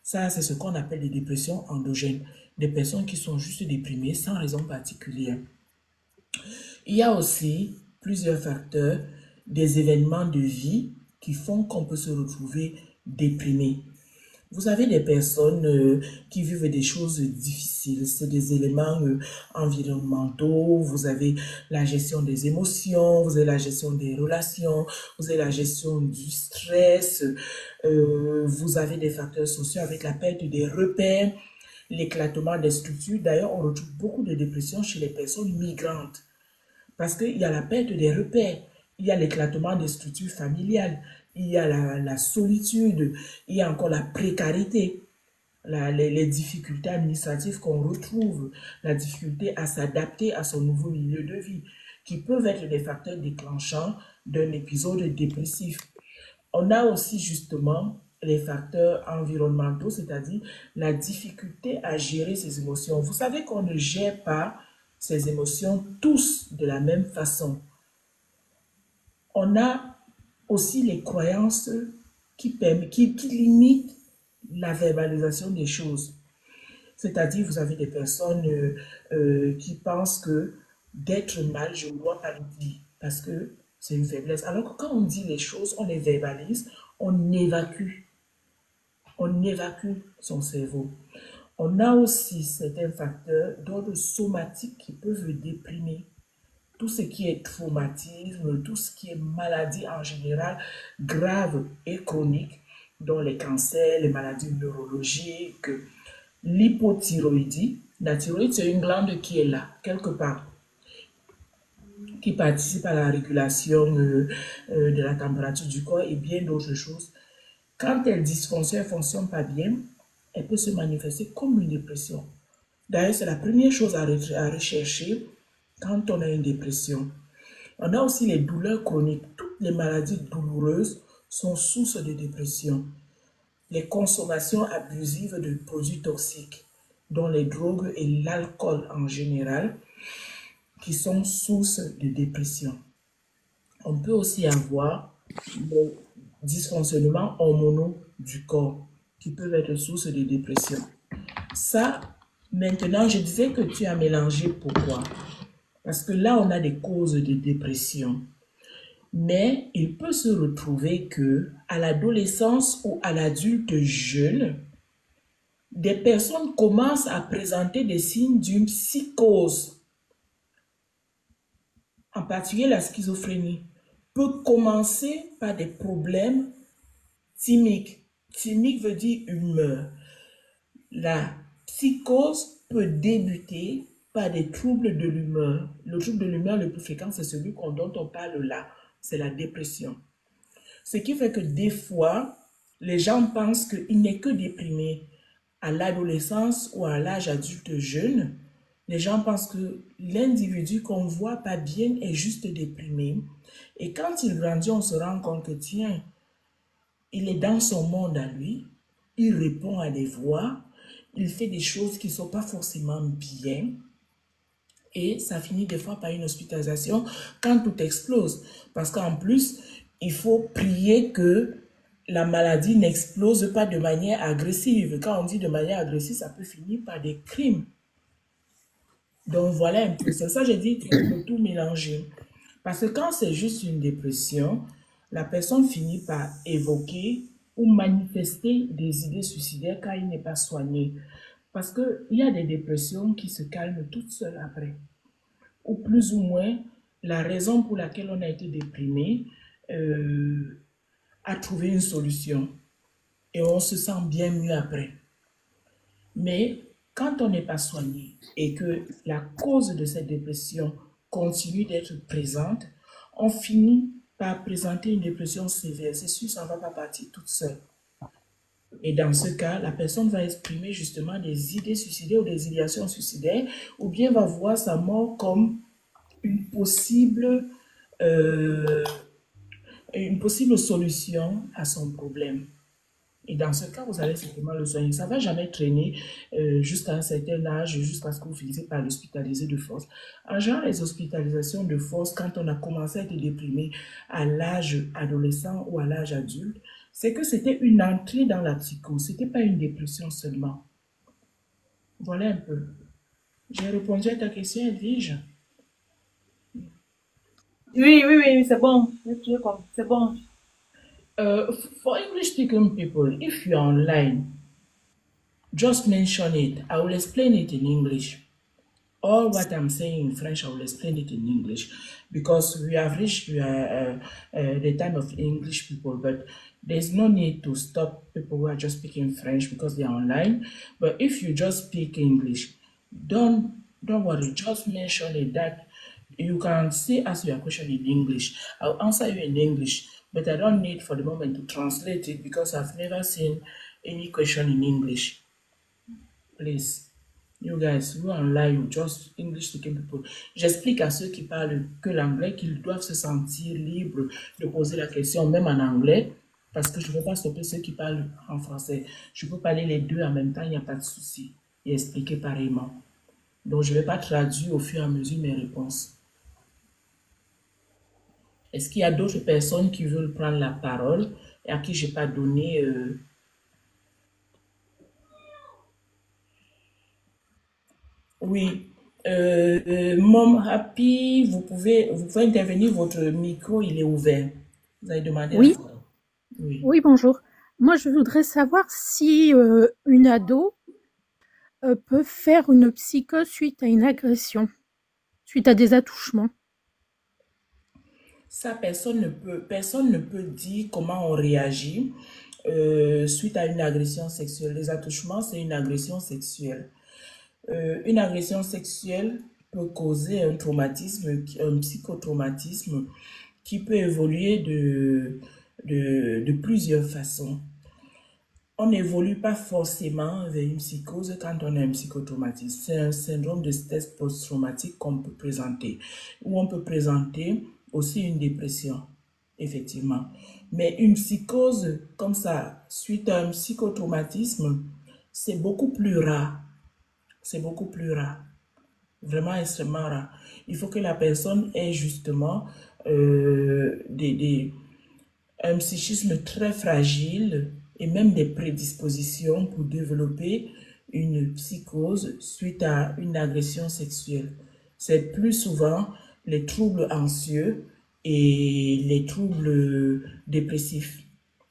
Ça, c'est ce qu'on appelle des dépressions endogènes. Des personnes qui sont juste déprimées sans raison particulière. Il y a aussi plusieurs facteurs, des événements de vie qui font qu'on peut se retrouver déprimé. Vous avez des personnes qui vivent des choses difficiles, c'est des éléments environnementaux, vous avez la gestion des émotions, vous avez la gestion des relations, vous avez la gestion du stress, vous avez des facteurs sociaux avec la perte des repères, l'éclatement des structures. D'ailleurs, on retrouve beaucoup de dépression chez les personnes migrantes. Parce qu'il y a la perte des repères, il y a l'éclatement des structures familiales, il y a la solitude, il y a encore la précarité, les difficultés administratives qu'on retrouve, la difficulté à s'adapter à son nouveau milieu de vie, qui peuvent être des facteurs déclenchants d'un épisode dépressif. On a aussi justement les facteurs environnementaux, c'est-à-dire la difficulté à gérer ses émotions. Vous savez qu'on ne gère pas ses émotions tous de la même façon. On a aussi les croyances qui limitent la verbalisation des choses. C'est-à-dire, vous avez des personnes qui pensent que d'être mal, je ne dois pas le dire parce que c'est une faiblesse. Alors que quand on dit les choses, on les verbalise, on évacue. On évacue son cerveau. On a aussi certains facteurs d'ordre somatique qui peuvent le déprimer. Tout ce qui est traumatisme, tout ce qui est maladie en général, grave et chronique, dont les cancers, les maladies neurologiques, l'hypothyroïdie. La thyroïde, c'est une glande qui est là, quelque part, qui participe à la régulation de la température du corps et bien d'autres choses. Quand elle dysfonctionne, elle ne fonctionne pas bien, elle peut se manifester comme une dépression. D'ailleurs, c'est la première chose à rechercher quand on a une dépression. On a aussi les douleurs chroniques. Toutes les maladies douloureuses sont source de dépression. Les consommations abusives de produits toxiques, dont les drogues et l'alcool en général, qui sont source de dépression. On peut aussi avoir les dysfonctionnements hormonaux du corps, qui peuvent être source de dépression. Ça, maintenant, je disais que tu as mélangé. Pourquoi? Parce que là, on a des causes de dépression. Mais il peut se retrouver que à l'adolescence ou à l'adulte jeune, des personnes commencent à présenter des signes d'une psychose. En particulier, la schizophrénie peut commencer par des problèmes thymiques. Thymique veut dire humeur. La psychose peut débuter par des troubles de l'humeur. Le trouble de l'humeur le plus fréquent, c'est celui dont on parle là, c'est la dépression. Ce qui fait que des fois, les gens pensent qu'il n'est que déprimé. À l'adolescence ou à l'âge adulte jeune, les gens pensent que l'individu qu'on ne voit pas bien est juste déprimé. Et quand il grandit, on se rend compte que tiens, il est dans son monde à lui, il répond à des voix, il fait des choses qui ne sont pas forcément bien. Et ça finit des fois par une hospitalisation quand tout explose. Parce qu'en plus, il faut prier que la maladie n'explose pas de manière agressive. Quand on dit de manière agressive, ça peut finir par des crimes. Donc voilà un peu. C'est ça que j'ai dit qu'il faut tout mélanger. Parce que quand c'est juste une dépression, la personne finit par évoquer ou manifester des idées suicidaires quand il n'est pas soigné. Parce qu'il y a des dépressions qui se calment toutes seules après. Ou plus ou moins, la raison pour laquelle on a été déprimé a trouvé une solution. Et on se sent bien mieux après. Mais quand on n'est pas soigné et que la cause de cette dépression continue d'être présente, on finit par présenter une dépression sévère. C'est sûr, ça ne va pas partir toute seule. Et dans ce cas, la personne va exprimer justement des idées suicidaires ou des idéations suicidaires, ou bien va voir sa mort comme une possible, euh, une possible solution à son problème. Et dans ce cas, vous allez certainement le soigner. Ça ne va jamais traîner jusqu'à un certain âge, jusqu'à ce que vous finissez par l'hospitaliser de force. En général, les hospitalisations de force, quand on a commencé à être déprimé à l'âge adolescent ou à l'âge adulte, c'est que c'était une entrée dans la psychose. Ce n'était pas une dépression seulement. Voilà un peu. J'ai répondu à ta question, Edwige. Oui, c'est bon. C'est bon. For English speaking people, if you're online, Just mention it. I will explain it in English. All what I'm saying in French, I will explain it in English because we have reached the time of English people, but there's no need to stop people who are just speaking French because they are online. But if you just speak English, don't worry, just mention it that you can still ask your question in English. I'll answer you in English, but I don't need for the moment to translate it because I've never seen any question in English. Please. You guys, who are online, you just English speaking people. J'explique à ceux qui parlent que l'anglais qu'ils doivent se sentir libres de poser la question même en anglais parce que je ne veux pas stopper ceux qui parlent en français. Je peux parler les deux en même temps, il n'y a pas de souci. Et expliquer pareillement. Donc, je ne vais pas traduire au fur et à mesure mes réponses. Est-ce qu'il y a d'autres personnes qui veulent prendre la parole et à qui je n'ai pas donné Oui. Mom Happy, vous pouvez intervenir, votre micro, il est ouvert. Vous avez demandé la Oui, parole. Oui. oui, bonjour. Moi, je voudrais savoir si une ado peut faire une psychose suite à une agression, suite à des attouchements. Ça, personne ne peut dire comment on réagit suite à une agression sexuelle. Les attouchements, c'est une agression sexuelle. Une agression sexuelle peut causer un traumatisme, un psychotraumatisme qui peut évoluer de plusieurs façons. On n'évolue pas forcément vers une psychose quand on a un psychotraumatisme. C'est un syndrome de stress post-traumatique qu'on peut présenter, ou on peut présenter aussi une dépression, effectivement. Mais une psychose comme ça, suite à un psychotraumatisme, c'est beaucoup plus rare. C'est beaucoup plus rare. Vraiment extrêmement rare. Il faut que la personne ait justement un psychisme très fragile et même des prédispositions pour développer une psychose suite à une agression sexuelle. C'est plus souvent les troubles anxieux et les troubles dépressifs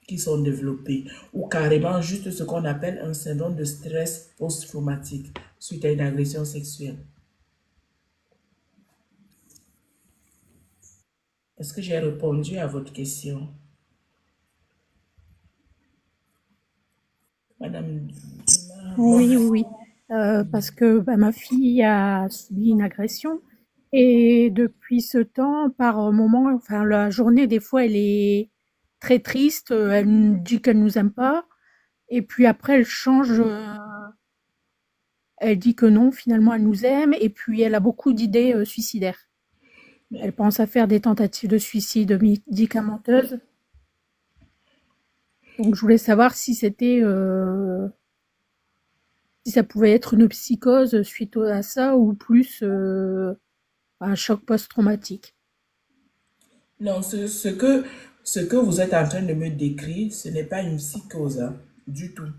qui sont développés, ou carrément juste ce qu'on appelle un syndrome de stress post-traumatique suite à une agression sexuelle. Est-ce que j'ai répondu à votre question, Madame Dima? Oui. Parce que ma fille a subi une agression et depuis ce temps, par moment, enfin la journée, des fois, elle est très triste, elle nous dit qu'elle nous aime pas et puis après elle change, elle dit que non, finalement elle nous aime et puis elle a beaucoup d'idées suicidaires. Elle pense à faire des tentatives de suicide médicamenteuses. Donc je voulais savoir si c'était si ça pouvait être une psychose suite à ça ou plus un choc post-traumatique. Non, ce que vous êtes en train de me décrire, ce n'est pas une psychose, hein, du tout.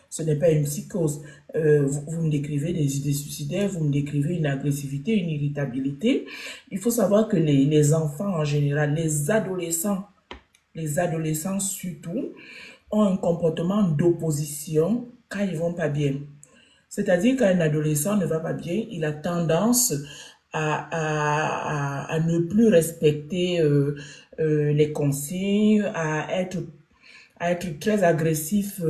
Ce n'est pas une psychose. Vous me décrivez des idées suicidaires, vous me décrivez une agressivité, une irritabilité. Il faut savoir que les enfants en général, les adolescents surtout, ont un comportement d'opposition quand ils vont pas bien. C'est-à-dire qu'un adolescent ne va pas bien, il a tendance à ne plus respecter les consignes, à être très agressif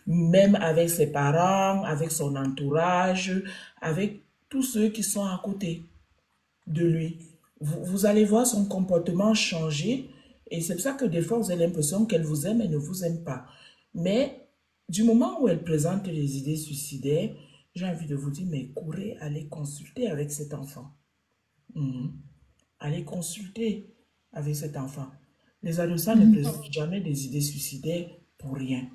même avec ses parents, avec son entourage, avec tous ceux qui sont à côté de lui. Vous allez voir son comportement changer et c'est pour ça que des fois vous avez l'impression qu'elle vous aime et ne vous aime pas. Mais du moment où elle présente les idées suicidaires, j'ai envie de vous dire, mais courez, allez consulter avec cet enfant. Mhm. Allez consulter avec cet enfant. Les adolescents ne présentent jamais des idées suicidaires pour rien.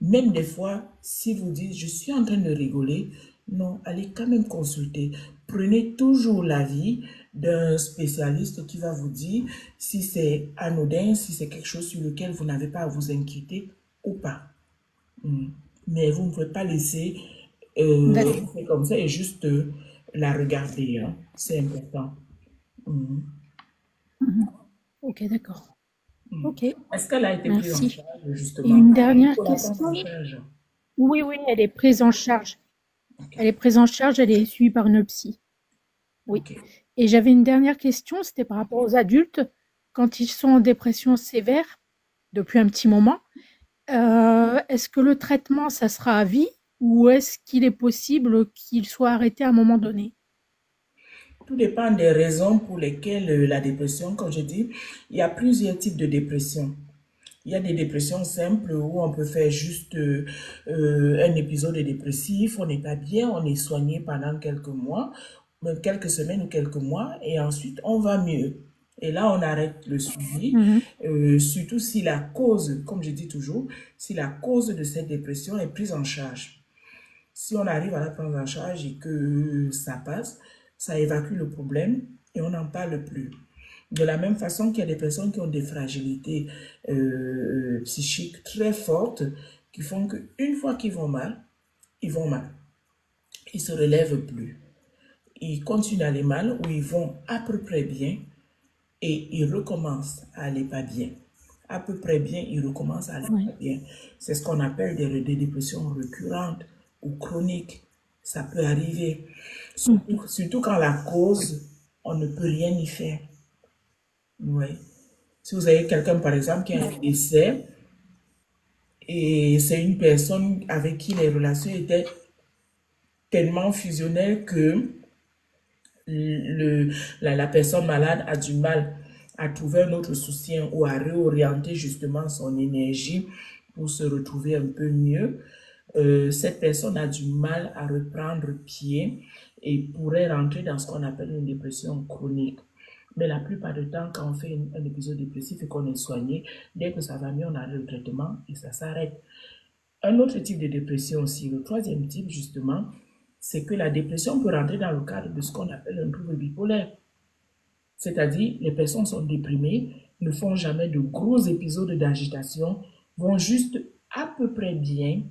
Même des fois, si vous dites, je suis en train de rigoler, non, allez quand même consulter. Prenez toujours l'avis d'un spécialiste qui va vous dire si c'est anodin, si c'est quelque chose sur lequel vous n'avez pas à vous inquiéter ou pas. Mais vous ne pouvez pas laisser D'accord. faire comme ça et juste la regarder, hein. C'est important. Ok, d'accord. Ok, Est-ce qu'elle a été prise en merci. charge, Et justement? une Il dernière faut la prendre en question. charge. Oui, oui, elle est prise en charge. Elle est prise en charge, elle est suivie par une psy. Oui. Ok. Et j'avais une dernière question, c'était par rapport aux adultes. Quand ils sont en dépression sévère, depuis un petit moment, est-ce que le traitement, ça sera à vie ou est-ce qu'il est possible qu'il soit arrêté à un moment donné? Tout dépend des raisons pour lesquelles la dépression, comme je dis, il y a plusieurs types de dépression. Il y a des dépressions simples où on peut faire juste un épisode dépressif, on n'est pas bien, on est soigné pendant quelques mois, même quelques semaines ou quelques mois, et ensuite on va mieux. Et là, on arrête le suivi, Mhm. surtout si la cause, comme je dis toujours, si la cause de cette dépression est prise en charge. Si on arrive à la prendre en charge et que ça passe, ça évacue le problème et on n'en parle plus. De la même façon qu'il y a des personnes qui ont des fragilités psychiques très fortes qui font qu'une fois qu'ils vont mal, ils vont mal. Ils ne se relèvent plus. Ils continuent à aller mal ou ils vont à peu près bien et ils recommencent à aller pas bien. À peu près bien, ils recommencent à aller Ouais. pas bien. C'est ce qu'on appelle des dépressions récurrentes ou chroniques. Ça peut arriver. Surtout quand la cause, on ne peut rien y faire. Oui. Si vous avez quelqu'un, par exemple, qui a un décès et c'est une personne avec qui les relations étaient tellement fusionnelles que la personne malade a du mal à trouver un autre soutien ou à réorienter justement son énergie pour se retrouver un peu mieux, cette personne a du mal à reprendre pied et pourrait rentrer dans ce qu'on appelle une dépression chronique. Mais la plupart du temps, quand on fait un épisode dépressif et qu'on est soigné, dès que ça va mieux, on arrête le traitement et ça s'arrête. Un autre type de dépression aussi, le troisième type justement, c'est que la dépression peut rentrer dans le cadre de ce qu'on appelle un trouble bipolaire. C'est-à-dire, les personnes sont déprimées, ne font jamais de gros épisodes d'agitation, vont juste à peu près bien,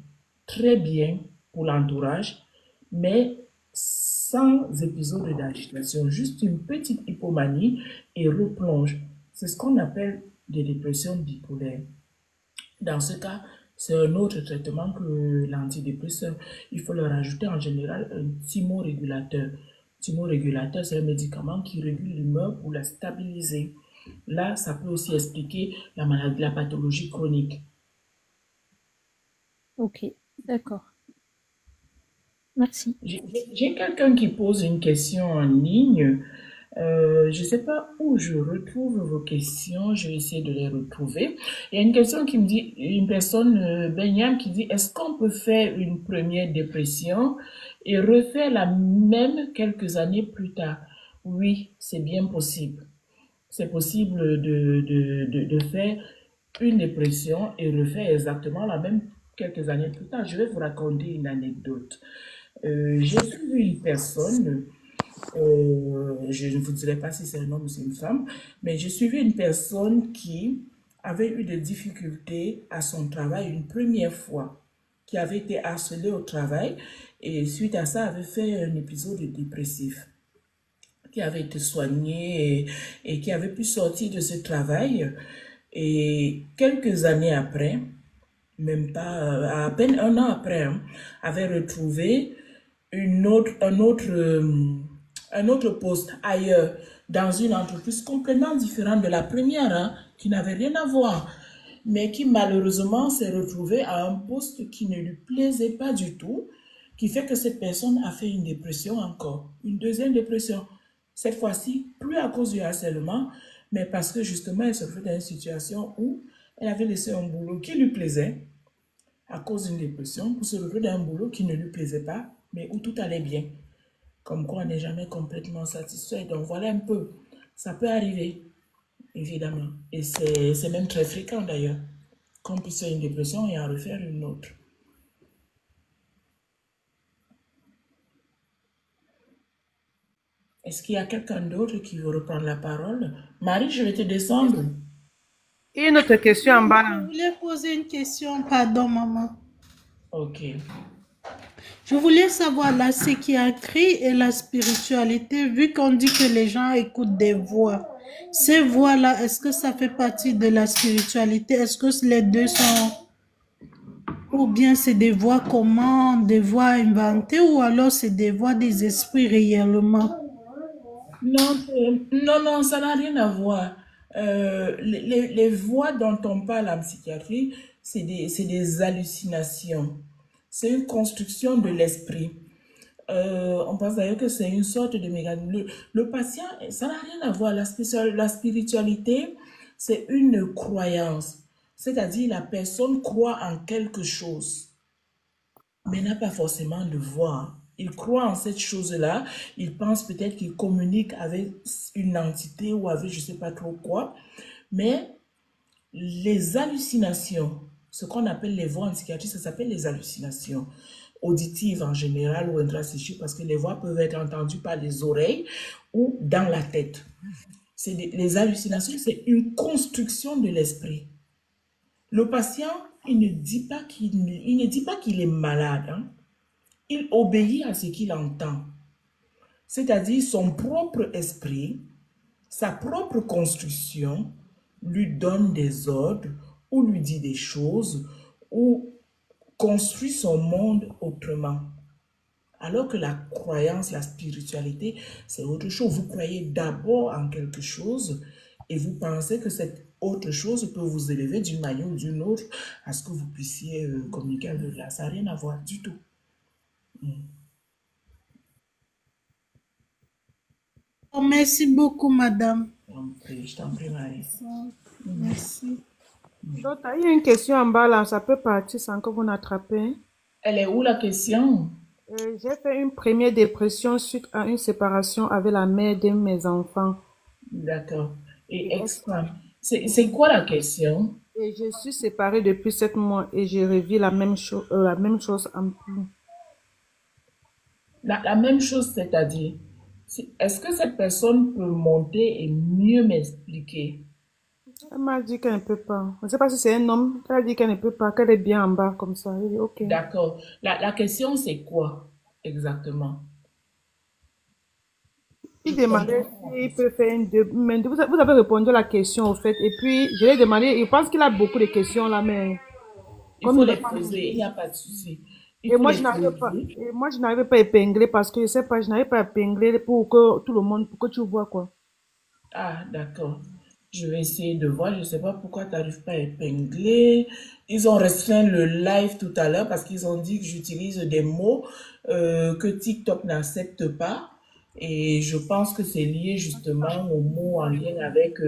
très bien pour l'entourage, mais sans épisode d'agitation, juste une petite hypomanie et replonge. C'est ce qu'on appelle des dépressions bipolaires. Dans ce cas, c'est un autre traitement que l'antidépresseur. Il faut leur ajouter en général un thymorégulateur. Thymorégulateur, c'est un médicament qui régule l'humeur pour la stabiliser. Là, ça peut aussi expliquer la maladie, la pathologie chronique. Ok, d'accord. Merci. J'ai quelqu'un qui pose une question en ligne. Je ne sais pas où je retrouve vos questions. Je vais essayer de les retrouver. Il y a une question qui me dit, une personne, Benyam, qui dit, est-ce qu'on peut faire une première dépression et refaire la même quelques années plus tard? Oui, c'est bien possible. C'est possible de faire une dépression et refaire exactement la même quelques années plus tard. Je vais vous raconter une anecdote. J'ai suivi une personne, je ne vous dirai pas si c'est un homme ou c'est une femme, mais j'ai suivi une personne qui avait eu des difficultés à son travail une première fois, qui avait été harcelée au travail et suite à ça avait fait un épisode dépressif, qui avait été soigné et qui avait pu sortir de ce travail. Et quelques années après, même pas, à peine un an après, hein, avait retrouvé un autre poste ailleurs, dans une entreprise complètement différente de la première, hein, qui n'avait rien à voir, mais qui malheureusement s'est retrouvé à un poste qui ne lui plaisait pas du tout, qui fait que cette personne a fait une dépression encore, une deuxième dépression. Cette fois-ci, plus à cause du harcèlement, mais parce que justement, elle se trouvait dans une situation où elle avait laissé un boulot qui lui plaisait, à cause d'une dépression, pour se retrouver dans un boulot qui ne lui plaisait pas, mais où tout allait bien. Comme quoi on n'est jamais complètement satisfait. Donc voilà un peu. Ça peut arriver, évidemment. Et c'est même très fréquent d'ailleurs, qu'on puisse faire une dépression et en refaire une autre. Est-ce qu'il y a quelqu'un d'autre qui veut reprendre la parole? Marie, je vais te descendre. Et une autre question en bas. Je voulais poser une question, pardon maman. Ok. Je voulais savoir la psychiatrie et la spiritualité, vu qu'on dit que les gens écoutent des voix. Ces voix-là, est-ce que ça fait partie de la spiritualité? Est-ce que les deux sont Ou bien c'est des voix comment, des voix inventées, ou alors c'est des voix des esprits réellement? Non, non, non, ça n'a rien à voir. Les voix dont on parle en psychiatrie, c'est des hallucinations. C'est une construction de l'esprit. On pense d'ailleurs que c'est une sorte de mécanisme. Le patient, ça n'a rien à voir. La spiritualité, c'est une croyance. C'est-à-dire la personne croit en quelque chose, mais n'a pas forcément de voix. Il croit en cette chose-là. Il pense peut-être qu'il communique avec une entité ou avec je ne sais pas trop quoi. Mais les hallucinations, ce qu'on appelle les voix en psychiatrie, ça s'appelle les hallucinations auditives en général ou intrapsychiques parce que les voix peuvent être entendues par les oreilles ou dans la tête. Les hallucinations, c'est une construction de l'esprit. Le patient, il ne dit pas qu'il est malade, hein. Il obéit à ce qu'il entend, c'est-à-dire son propre esprit, sa propre construction lui donne des ordres ou lui dit des choses ou construit son monde autrement. Alors que la croyance, la spiritualité, c'est autre chose. Vous croyez d'abord en quelque chose et vous pensez que cette autre chose peut vous élever d'une manière ou d'une autre à ce que vous puissiez communiquer avec là. Ça n'a rien à voir du tout. Oh, merci beaucoup, madame. Je t'en prie, Marie. Merci. Donc, il y a une question en bas là, ça peut partir sans que vous n'attrapez. Elle est où la question? J'ai fait une première dépression suite à une séparation avec la mère de mes enfants. D'accord. Et Et, extra. C'est quoi la question? et je suis séparée depuis 7 mois et je revis la même chose en plus. La même chose, c'est-à-dire, est-ce que cette personne peut monter et mieux m'expliquer? Elle m'a dit qu'elle ne peut pas. Je ne sais pas si c'est un homme. Elle a dit qu'elle ne peut pas, qu'elle est bien en bas comme ça. J'ai dit ok. D'accord. La question, c'est quoi exactement? Je Il demandait comprends. s'il peut faire mais vous avez répondu à la question au fait. Et puis, je lui ai demandé, je pense qu'il a beaucoup de questions là, mais Il comme faut il va les pas. poser, il n'y a pas de souci. Il Et faut moi, les je n'arrive pas. poser. Et moi, je n'arrive pas à épingler parce que je sais pas, je n'arrive pas à épingler pour que tout le monde, pour que tu vois quoi. Ah, d'accord. Je vais essayer de voir. Je ne sais pas pourquoi tu n'arrives pas à épingler. Ils ont restreint le live tout à l'heure parce qu'ils ont dit que j'utilise des mots que TikTok n'accepte pas. Et je pense que c'est lié justement aux mots en lien avec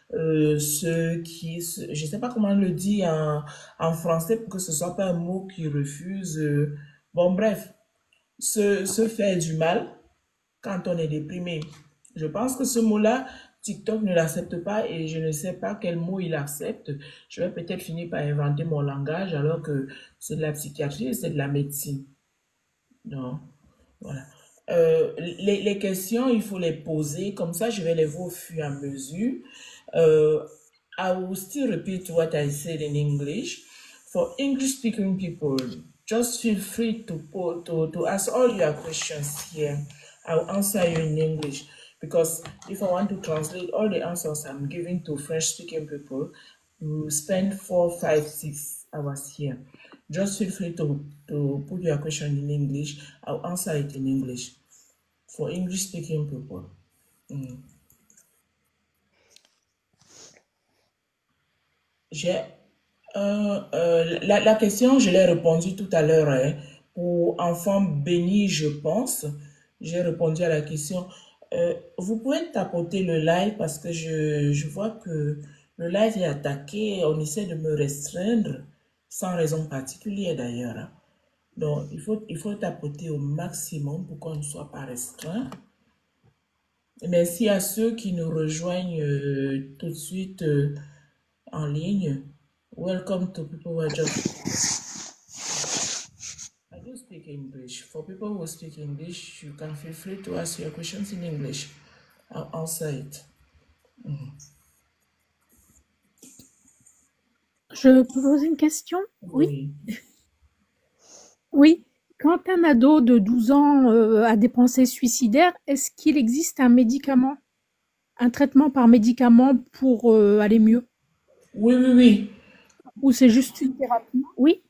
ceux qui... Je ne sais pas comment on le dit en français pour que ce ne soit pas un mot qui refuse. Bon, bref, se faire du mal quand on est déprimé. Je pense que ce mot-là, TikTok ne l'accepte pas et je ne sais pas quel mot il accepte. Je vais peut-être finir par inventer mon langage alors que c'est de la psychiatrie et c'est de la médecine. Non, voilà. Les questions, il faut les poser. Comme ça, je vais les voir au fur et à mesure. I will still repeat what I said in English. For English-speaking people, just feel free to ask all your questions here. I'll answer you in English because if I want to translate all the answers I'm giving to French-speaking people, we will spend 4, 5, 6 hours here. Just feel free to put your question in English. I'll answer it in English for English-speaking people. J'ai la question, je l'ai répondu tout à l'heure, hein. Pour enfants bénis, je pense. J'ai répondu à la question. Vous pouvez tapoter le live parce que je vois que le live est attaqué. On essaie de me restreindre sans raison particulière d'ailleurs, hein. Donc, il faut tapoter au maximum pour qu'on ne soit pas restreint. Merci à ceux qui nous rejoignent tout de suite en ligne. Welcome to people who are just... I do speak English. For people who speak English, you can feel free to ask your questions in English. I'll answer it. Je peux poser une question? Oui. Oui. Oui. Quand un ado de 12 ans a des pensées suicidaires, est-ce qu'il existe un médicament, un traitement par médicament pour aller mieux? Oui, oui, oui. Ou c'est juste une thérapie? Oui.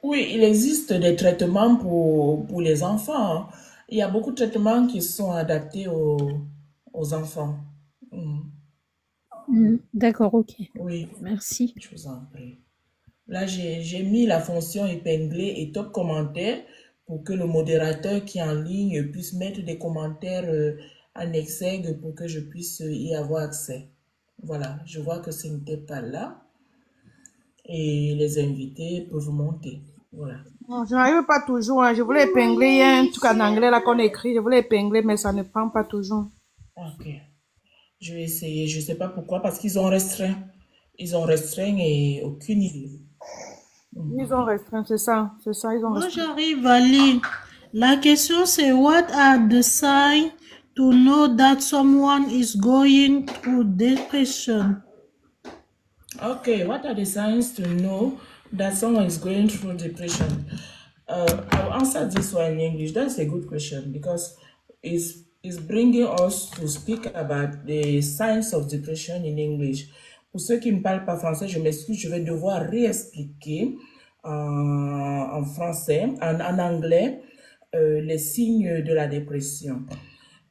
Oui, il existe des traitements pour les enfants, hein. Il y a beaucoup de traitements qui sont adaptés aux enfants. Mm. D'accord, ok. Oui, Merci. je vous en prie. Là, j'ai mis la fonction épinglée et top commentaire pour que le modérateur qui est en ligne puisse mettre des commentaires en exergue pour que je puisse y avoir accès. Voilà, je vois que ce n'était pas là et les invités peuvent monter. Voilà. Non, je n'arrive pas toujours, hein. Je voulais épingler. Il y a un truc en anglais là qu'on écrit. Je voulais épingler, mais ça ne prend pas toujours. Ok. Je vais essayer. Je ne sais pas pourquoi, parce qu'ils ont restreint. Ils ont restreint et aucune idée. Ils ont restreint, c'est ça. C'est ça, ils ont Moi, restreint. j'arrive à lire. La question, c'est what are the signs to know that someone is going through depression? Okay, what are the signs to know that someone is going through depression? I'll answer this one in English. That's a good question because it's bringing us to speak about the signs of depression in English. Pour ceux qui ne parlent pas français, je m'excuse, je vais devoir réexpliquer en français, en anglais, les signes de la dépression.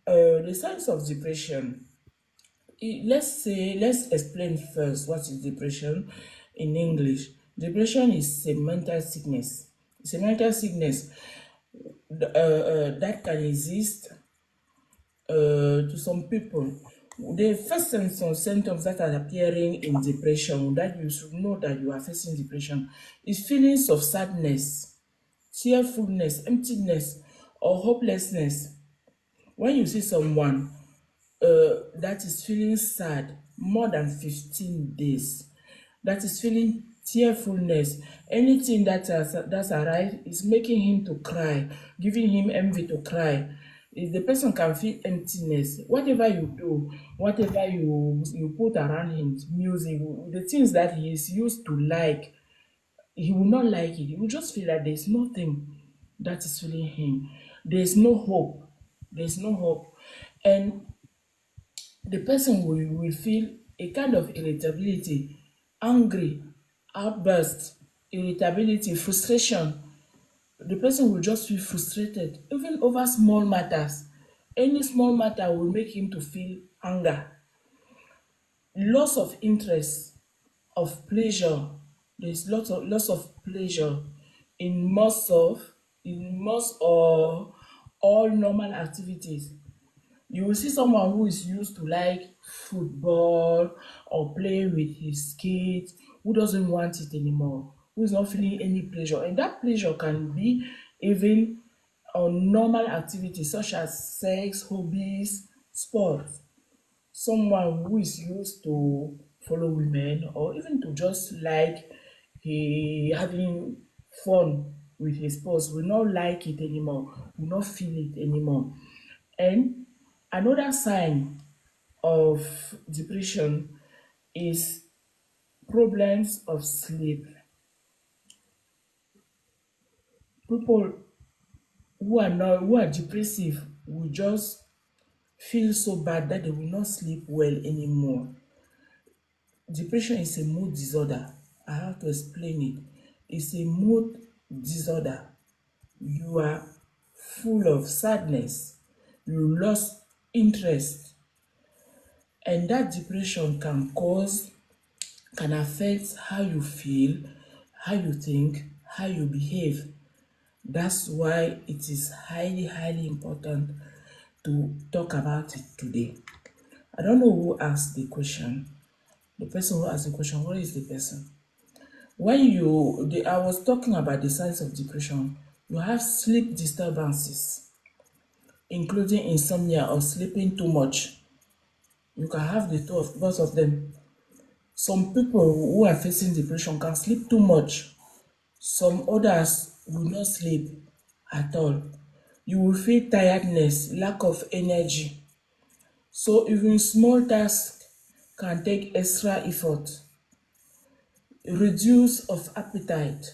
The signs of depression. Let's explain first what is depression in English. Depression is a mental sickness. It's a mental sickness that can exist to some people. The first symptoms that are appearing in depression that you should know that you are facing depression is feelings of sadness, tearfulness, emptiness, or hopelessness. When you see someone that is feeling sad more than 15 days, that is feeling tearfulness, anything that's arrived is making him to cry, giving him envy to cry. If the person can feel emptiness, whatever you do, whatever you put around him, music, the things that he is used to like, he will not like it. He will just feel that there's nothing that is filling him. There's no hope. There's no hope. And the person will feel a kind of irritability, angry, outburst, irritability, frustration. The person will just feel frustrated, even over small matters. Any small matter will make him to feel anger, loss of interest, of pleasure. There's lots of pleasure in most or all normal activities. You will see someone who is used to like football or playing with his kids, who doesn't want it anymore, who is not feeling any pleasure. And that pleasure can be even on normal activities such as sex, hobbies, sports. Someone who is used to follow women or even to just like having fun with his spouse will not like it anymore, will not feel it anymore. And another sign of depression is problems of sleep. People who are depressive will just feel so bad that they will not sleep well anymore. Depression is a mood disorder. I have to explain it. It's a mood disorder. You are full of sadness. You lost interest. And that depression can affect how you feel, how you think, how you behave. That's why it is highly, highly important to talk about it today. I don't know who asked the question. The person who asked the question, what is the person? I was talking about the signs of depression. You have sleep disturbances, including insomnia or sleeping too much. You can have both of them. Some people who are facing depression can sleep too much. Some others will not sleep at all. You will feel tiredness, lack of energy. So even small tasks can take extra effort. Reduce of appetite.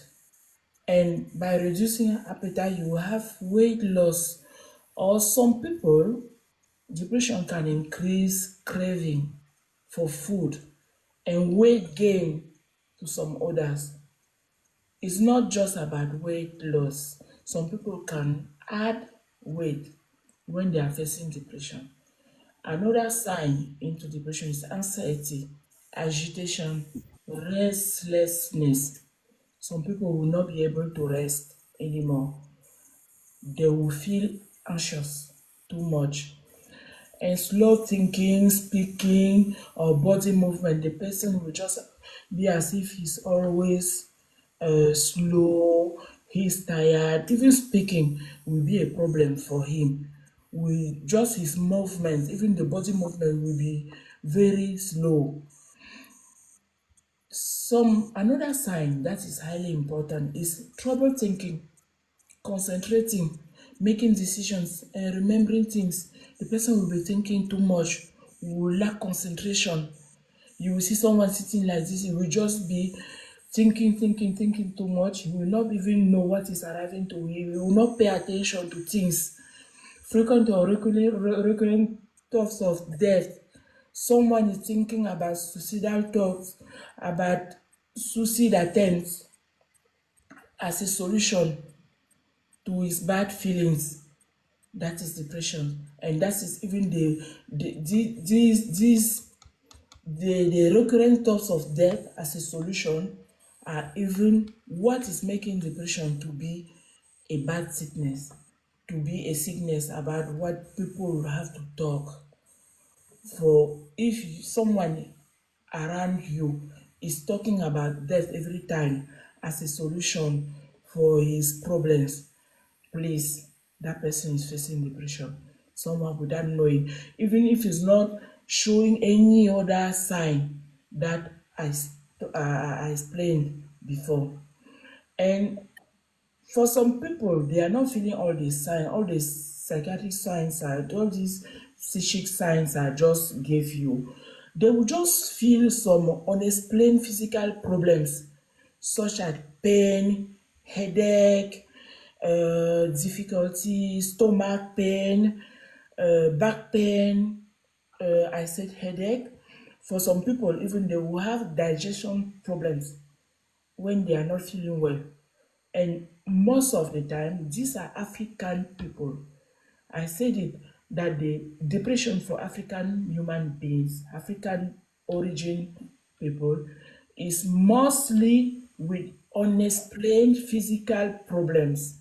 And by reducing appetite, you will have weight loss. Or some people, depression can increase craving for food and weight gain to some others. it's not just about weight loss. Some people can add weight when they are facing depression. Another sign into depression is anxiety, agitation, restlessness. Some people will not be able to rest anymore. They will feel anxious too much. And slow thinking, speaking, or body movement, the person will just be as if he's always slow, he's tired. Even speaking will be a problem for him. With just his movements, even the body movement will be very slow. Another sign that is highly important is trouble thinking, concentrating, making decisions, and remembering things. The person will be thinking too much, will lack concentration. You will see someone sitting like this, he will just be thinking too much. He will not even know what is arriving to him. He will not pay attention to things. Frequent or recurrent thoughts of death. Someone is thinking about suicidal thoughts, about suicide attempts as a solution to his bad feelings. That is depression, and that is even the recurrent thoughts of death as a solution are even what is making depression to be a bad sickness, to be a sickness about what people will have to talk. For if someone around you is talking about death every time as a solution for his problems, please, that person is facing depression. Someone without knowing, even if it's not showing any other sign that I explained before. And for some people, they are not feeling all these signs, all these psychiatric signs, all these psychic signs I just gave you. They will just feel some unexplained physical problems, such as pain, headache, difficulty, stomach pain, back pain. I said headache. For some people, even they will have digestion problems when they are not feeling well. And most of the time, these are African people. I said it that the depression for African human beings, African origin people, is mostly with unexplained physical problems.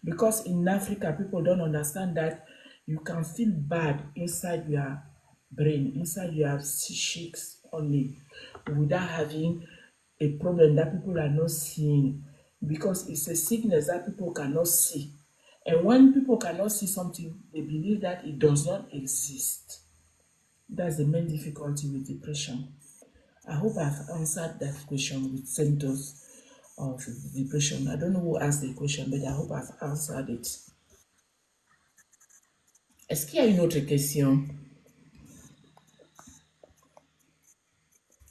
Because in Africa, people don't understand that you can feel bad inside your brain, inside your psychics only, without having a problem that people are not seeing, because it's a sickness that people cannot see. And when people cannot see something, they believe that it does not exist. That's the main difficulty with depression. I hope I've answered that question with symptoms of depression. I don't know who asked the question, but I hope I've answered it. Est-ce qu'il y a une autre question?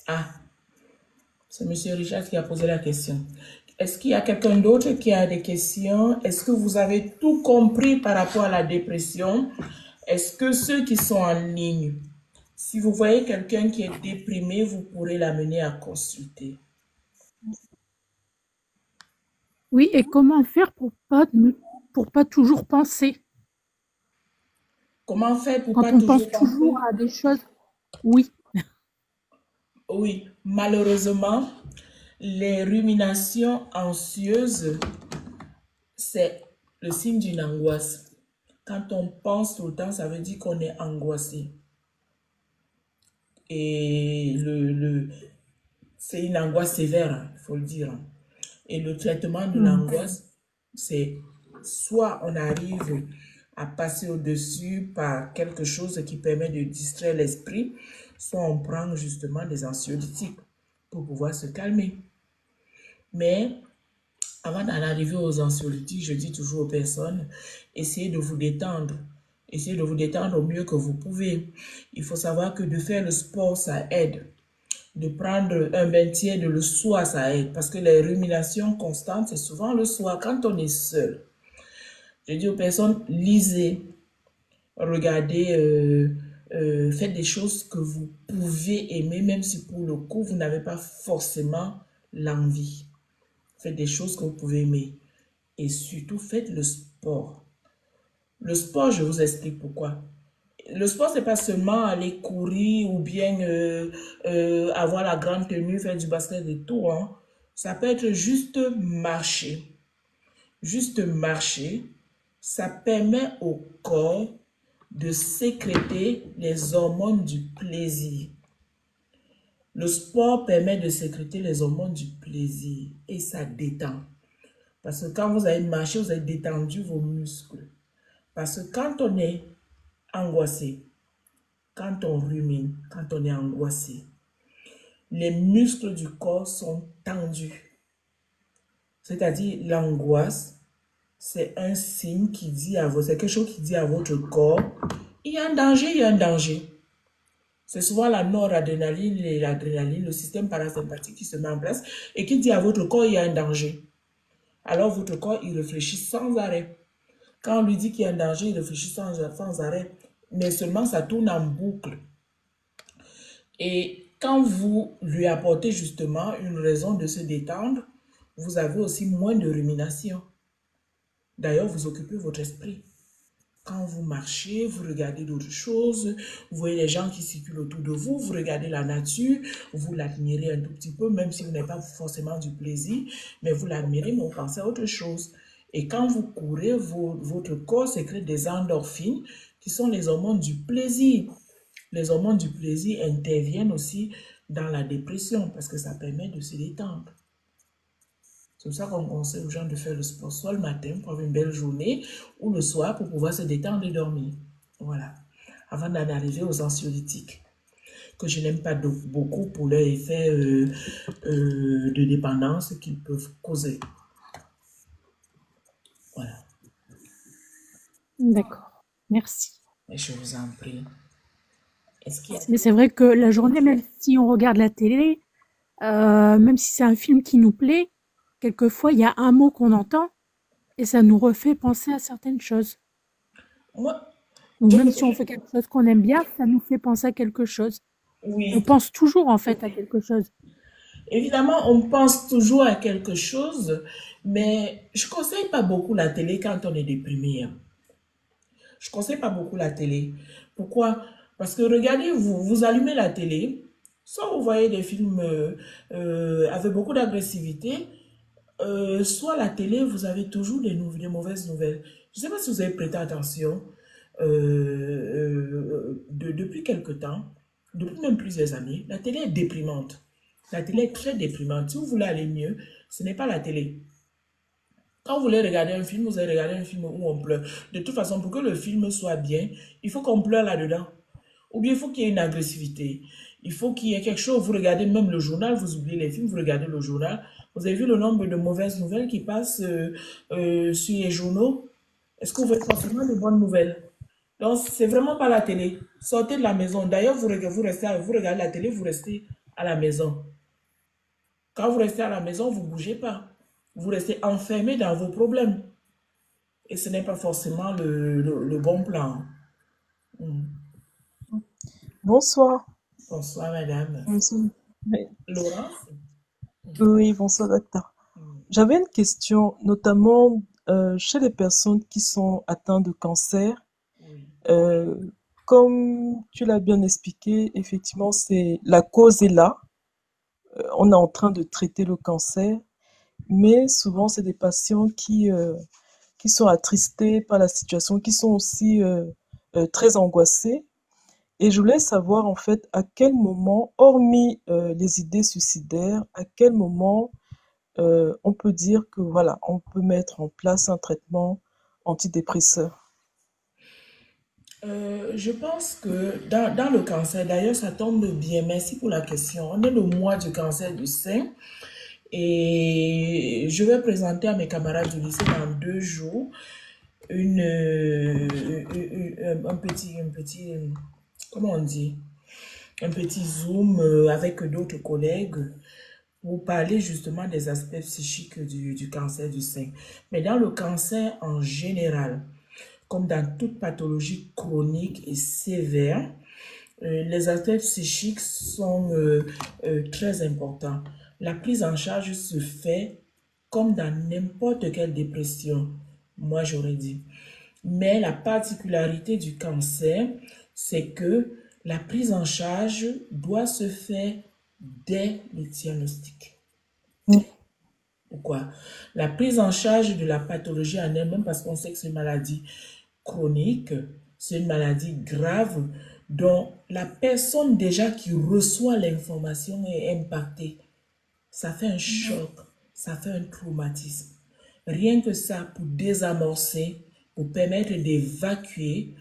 Ah, c'est M. Richard qui a posé la question. Est-ce qu'il y a quelqu'un d'autre qui a des questions? Est-ce que vous avez tout compris par rapport à la dépression? Est-ce que ceux qui sont en ligne, si vous voyez quelqu'un qui est déprimé, vous pourrez l'amener à consulter? Oui, et comment faire pour pas toujours penser? Comment faire pour Quand pas on toujours pense toujours à des choses, oui. Oui, malheureusement, les ruminations anxieuses, c'est le signe d'une angoisse. Quand on pense tout le temps, ça veut dire qu'on est angoissé. Et c'est une angoisse sévère, il faut le dire. Et le traitement de l'angoisse, c'est soit on arrive à passer au-dessus par quelque chose qui permet de distraire l'esprit, soit on prend justement des anxiolytiques pour pouvoir se calmer. Mais avant d'en arriver aux anxiolytiques, je dis toujours aux personnes, essayez de vous détendre. Essayez de vous détendre au mieux que vous pouvez. Il faut savoir que de faire le sport, ça aide. De prendre un bain tiède le soir, ça aide. Parce que les ruminations constantes, c'est souvent le soir, quand on est seul. Je dis aux personnes, lisez, regardez, faites des choses que vous pouvez aimer, même si pour le coup, vous n'avez pas forcément l'envie. Faites des choses que vous pouvez aimer. Et surtout, faites le sport. Le sport, je vous explique pourquoi. Le sport, c'est pas seulement aller courir ou bien avoir la grande tenue, faire du basket et tout, hein. Ça peut être juste marcher. Juste marcher, ça permet au corps de sécréter les hormones du plaisir. Le sport permet de sécréter les hormones du plaisir et ça détend. Parce que quand vous avez marché, vous avez détendu vos muscles. Parce que quand on est angoissé, quand on rumine, quand on est angoissé, les muscles du corps sont tendus. C'est-à-dire l'angoisse, c'est un signe qui dit à vous, c'est quelque chose qui dit à votre corps, il y a un danger, il y a un danger. C'est souvent la noradrénaline et l'adrénaline, le système parasympathique qui se met en place et qui dit à votre corps, il y a un danger. Alors votre corps, il réfléchit sans arrêt. Quand on lui dit qu'il y a un danger, il réfléchit sans arrêt. Mais seulement ça tourne en boucle. Et quand vous lui apportez justement une raison de se détendre, vous avez aussi moins de rumination. D'ailleurs, vous occupez votre esprit. Quand vous marchez, vous regardez d'autres choses, vous voyez les gens qui circulent autour de vous, vous regardez la nature, vous l'admirez un tout petit peu, même si vous n'avez pas forcément du plaisir, mais vous l'admirez, mais vous pensez à autre chose. Et quand vous courez, votre corps sécrète des endorphines, qui sont les hormones du plaisir. Les hormones du plaisir interviennent aussi dans la dépression, parce que ça permet de se détendre. C'est pour ça qu'on conseille aux gens de faire le sport soit le matin pour avoir une belle journée ou le soir pour pouvoir se détendre et dormir. Voilà. Avant d'en arriver aux anxiolytiques, que je n'aime pas beaucoup pour leur effet de dépendance qu'ils peuvent causer. Voilà. D'accord. Merci. Et je vous en prie. Est-ce qu'il y a... C'est vrai que la journée, même si on regarde la télé, même si c'est un film qui nous plaît, quelquefois, il y a un mot qu'on entend et ça nous refait penser à certaines choses. Moi, Ou même si on fait quelque chose qu'on aime bien, ça nous fait penser à quelque chose. oui. On pense toujours, en fait, à quelque chose. Évidemment, on pense toujours à quelque chose, mais je ne conseille pas beaucoup la télé quand on est déprimé, hein. Je ne conseille pas beaucoup la télé. Pourquoi? Parce que regardez, vous allumez la télé, soit vous voyez des films avec beaucoup d'agressivité, soit la télé, vous avez toujours des mauvaises nouvelles. Je ne sais pas si vous avez prêté attention, depuis quelque temps, depuis même plusieurs années, la télé est déprimante. La télé est très déprimante. Si vous voulez aller mieux, ce n'est pas la télé. Quand vous voulez regarder un film, vous allez regarder un film où on pleure. De toute façon, pour que le film soit bien, il faut qu'on pleure là-dedans. Ou bien il faut qu'il y ait une agressivité. Il faut qu'il y ait quelque chose. Vous regardez même le journal, vous oubliez les films, vous regardez le journal. Vous avez vu le nombre de mauvaises nouvelles qui passent sur les journaux? Est-ce que vous voyez forcément de bonnes nouvelles? Donc, c'est vraiment pas la télé. Sortez de la maison. D'ailleurs, vous regardez la télé, vous restez à la maison. Quand vous restez à la maison, vous ne bougez pas. Vous restez enfermé dans vos problèmes. Et ce n'est pas forcément le bon plan. Bonsoir. Bonsoir, madame. Bonsoir. Oui, Laurence? oui, bonsoir, docteur. J'avais une question, notamment chez les personnes qui sont atteintes de cancer. Oui. Comme tu l'as bien expliqué, effectivement, c'est la cause est là. On est en train de traiter le cancer, mais souvent, c'est des patients qui sont attristés par la situation, qui sont aussi très angoissés. Et je voulais savoir en fait à quel moment, hormis les idées suicidaires, à quel moment on peut dire que voilà, on peut mettre en place un traitement antidépresseur. Je pense que dans le cancer, d'ailleurs, ça tombe bien. Merci pour la question. On est le mois du cancer du sein et je vais présenter à mes camarades du lycée dans 2 jours un petit, comment on dit, un petit Zoom avec d'autres collègues pour parler justement des aspects psychiques du cancer du sein. Mais dans le cancer en général, comme dans toute pathologie chronique et sévère, les aspects psychiques sont très importants. La prise en charge se fait comme dans n'importe quelle dépression, moi j'aurais dit. Mais la particularité du cancer, c'est que la prise en charge doit se faire dès le diagnostic. Pourquoi? La prise en charge de la pathologie en elle-même, parce qu'on sait que c'est une maladie chronique, c'est une maladie grave, dont la personne déjà qui reçoit l'information est impactée. Ça fait un choc, ça fait un traumatisme. Rien que ça, pour désamorcer, pour permettre d'évacuer,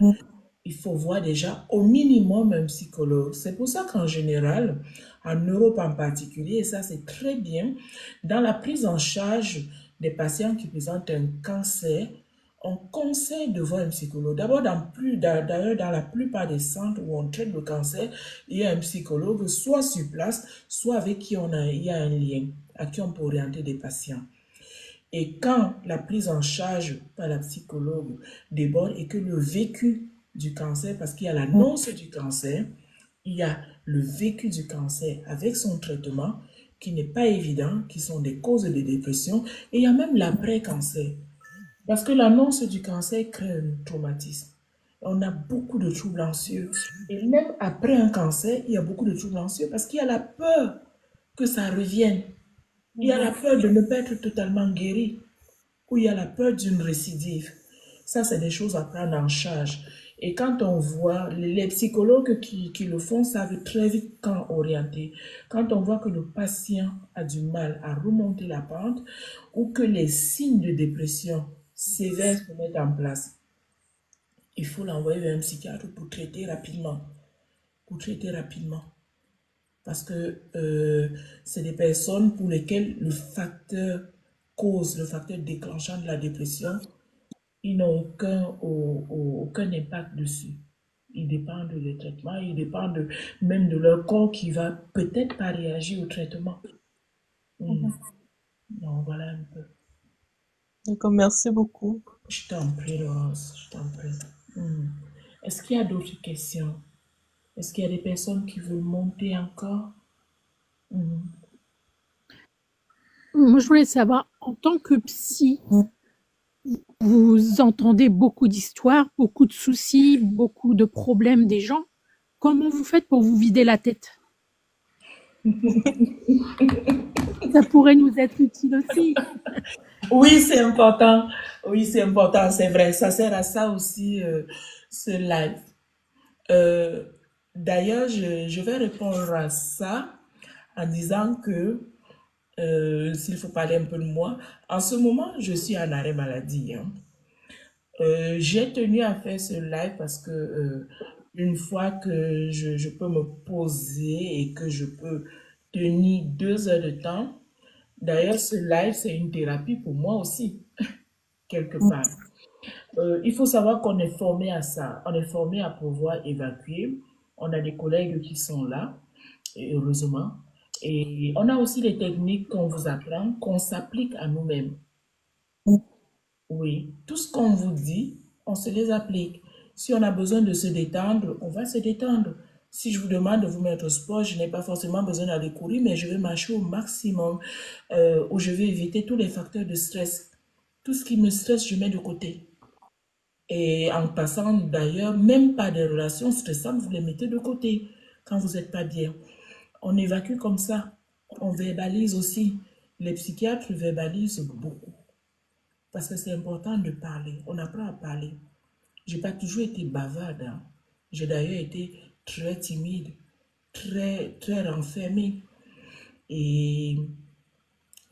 il faut voir déjà au minimum un psychologue. C'est pour ça qu'en général, en Europe en particulier, et ça c'est très bien, dans la prise en charge des patients qui présentent un cancer, on conseille de voir un psychologue. D'abord, d'ailleurs, dans la plupart des centres où on traite le cancer, il y a un psychologue, soit sur place, soit avec qui il y a un lien, à qui on peut orienter des patients. Et quand la prise en charge par la psychologue déborde et que le vécu du cancer, parce qu'il y a l'annonce du cancer, il y a le vécu du cancer avec son traitement qui n'est pas évident, qui sont des causes de dépression, et il y a même l'après-cancer. Parce que l'annonce du cancer crée un traumatisme. On a beaucoup de troubles anxieux. Et même après un cancer, il y a beaucoup de troubles anxieux parce qu'il y a la peur que ça revienne. Il y a la peur de ne pas être totalement guéri. Ou il y a la peur d'une récidive. Ça, c'est des choses à prendre en charge. Et quand on voit, les psychologues qui le font savent très vite quand orienter. Quand on voit que le patient a du mal à remonter la pente ou que les signes de dépression sévères se mettent en place, il faut l'envoyer vers un psychiatre pour traiter rapidement. Pour traiter rapidement. Parce que c'est des personnes pour lesquelles le facteur cause, le facteur déclenchant de la dépression, ils n'ont aucun impact dessus. Ils dépendent des traitements, ils dépendent même de leur corps qui va peut-être pas réagir au traitement. Donc voilà un peu. D'accord, merci beaucoup. Je t'en prie, Laurence, je t'en prie. Est-ce qu'il y a d'autres questions? Est-ce qu'il y a des personnes qui veulent monter encore? Moi, je voulais savoir, en tant que psy, vous entendez beaucoup d'histoires, beaucoup de soucis, beaucoup de problèmes des gens. Comment vous faites pour vous vider la tête? Ça pourrait nous être utile aussi. Oui, c'est important. Oui, c'est important, c'est vrai. Ça sert à ça aussi, ce live. D'ailleurs, je vais répondre à ça en disant que, s'il faut parler un peu de moi, en ce moment, je suis en arrêt maladie. J'ai tenu à faire ce live parce que une fois que je peux me poser et que je peux tenir 2 heures de temps, d'ailleurs, ce live, c'est une thérapie pour moi aussi, quelque part. Il faut savoir qu'on est formé à ça. On est formé à pouvoir évacuer. On a des collègues qui sont là, et heureusement. Et on a aussi des techniques qu'on vous apprend, qu'on s'applique à nous-mêmes. Oui, tout ce qu'on vous dit, on se les applique. Si on a besoin de se détendre, on va se détendre. Si je vous demande de vous mettre au sport, je n'ai pas forcément besoin d'aller courir, mais je vais marcher au maximum, où je vais éviter tous les facteurs de stress. Tout ce qui me stresse, je mets de côté. Et en passant d'ailleurs, même pas des relations stressantes, vous les mettez de côté quand vous n'êtes pas bien. On évacue comme ça. On verbalise aussi. Les psychiatres verbalisent beaucoup. Parce que c'est important de parler. On apprend à parler. Je n'ai pas toujours été bavarde. Hein. J'ai d'ailleurs été très timide, très renfermée. Et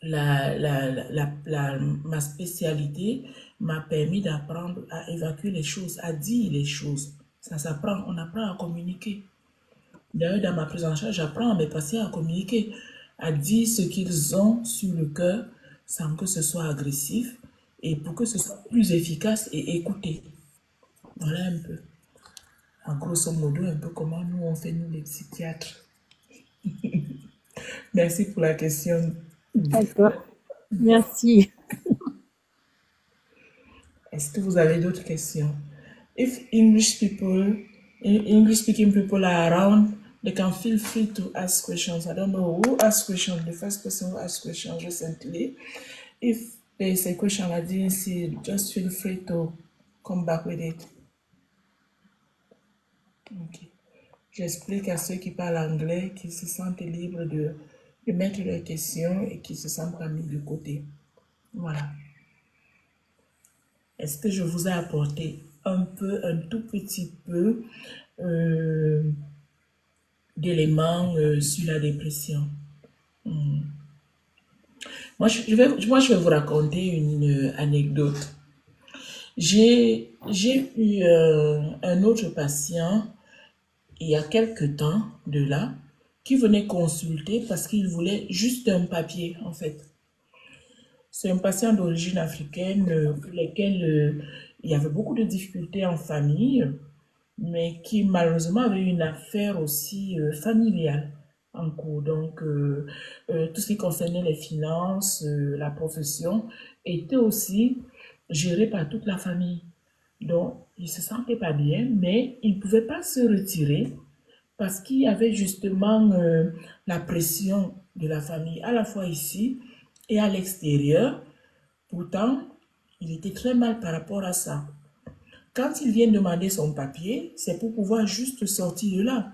ma spécialité m'a permis d'apprendre à évacuer les choses, à dire les choses. Ça s'apprend, on apprend à communiquer. D'ailleurs, dans ma prise en charge, j'apprends à mes patients à communiquer, à dire ce qu'ils ont sur le cœur sans que ce soit agressif et pour que ce soit plus efficace et écouté. Voilà un peu. En grosso modo, un peu comment nous on fait, nous les psychiatres. Merci pour la question. D'accord. Merci. Est-ce que vous avez d'autres questions? If English-speaking people are around, they can feel free to ask questions. I don't know who asked questions. The first person who asked questions recently if there's a question I didn't see, just feel free to come back with it. Ok. J'explique à ceux qui parlent anglais qu'ils se sentent libres de mettre leurs questions et qu'ils se sentent pas mis de côté. Voilà. Est-ce que je vous ai apporté un tout petit peu d'éléments sur la dépression? Moi, je vais vous raconter une anecdote. J'ai eu un autre patient il y a quelque temps de là qui venait consulter parce qu'il voulait juste un papier en fait. C'est un patient d'origine africaine pour lequel il y avait beaucoup de difficultés en famille, mais qui malheureusement avait une affaire aussi familiale en cours. Donc, tout ce qui concernait les finances, la profession, était aussi géré par toute la famille. Donc, il ne se sentait pas bien, mais il ne pouvait pas se retirer parce qu'il y avait justement la pression de la famille, à la fois ici et à l'extérieur. Pourtant, il était très mal par rapport à ça. Quand il vient demander son papier, c'est pour pouvoir juste sortir de là.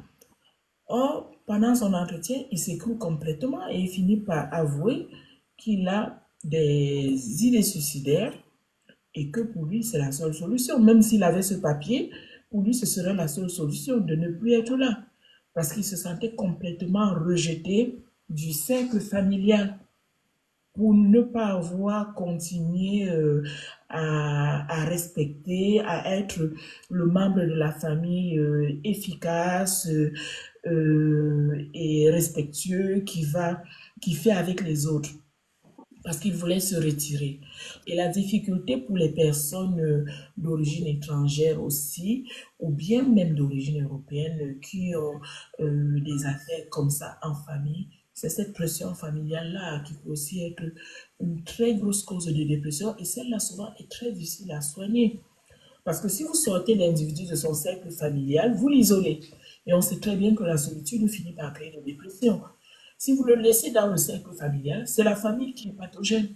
Or, pendant son entretien, il s'écroule complètement et il finit par avouer qu'il a des idées suicidaires et que pour lui, c'est la seule solution. Même s'il avait ce papier, pour lui, ce serait la seule solution de ne plus être là. Parce qu'il se sentait complètement rejeté du cercle familial pour ne pas avoir continué à respecter, à être le membre de la famille efficace et respectueux qui fait avec les autres. Parce qu'il voulait se retirer. Et la difficulté pour les personnes d'origine étrangère aussi, ou bien même d'origine européenne, qui ont des affaires comme ça en famille, c'est cette pression familiale-là qui peut aussi être une très grosse cause de dépression. Et celle-là, souvent, est très difficile à soigner. Parce que si vous sortez l'individu de son cercle familial, vous l'isolez. Et on sait très bien que la solitude finit par créer des dépressions. Si vous le laissez dans le cercle familial, c'est la famille qui est pathogène.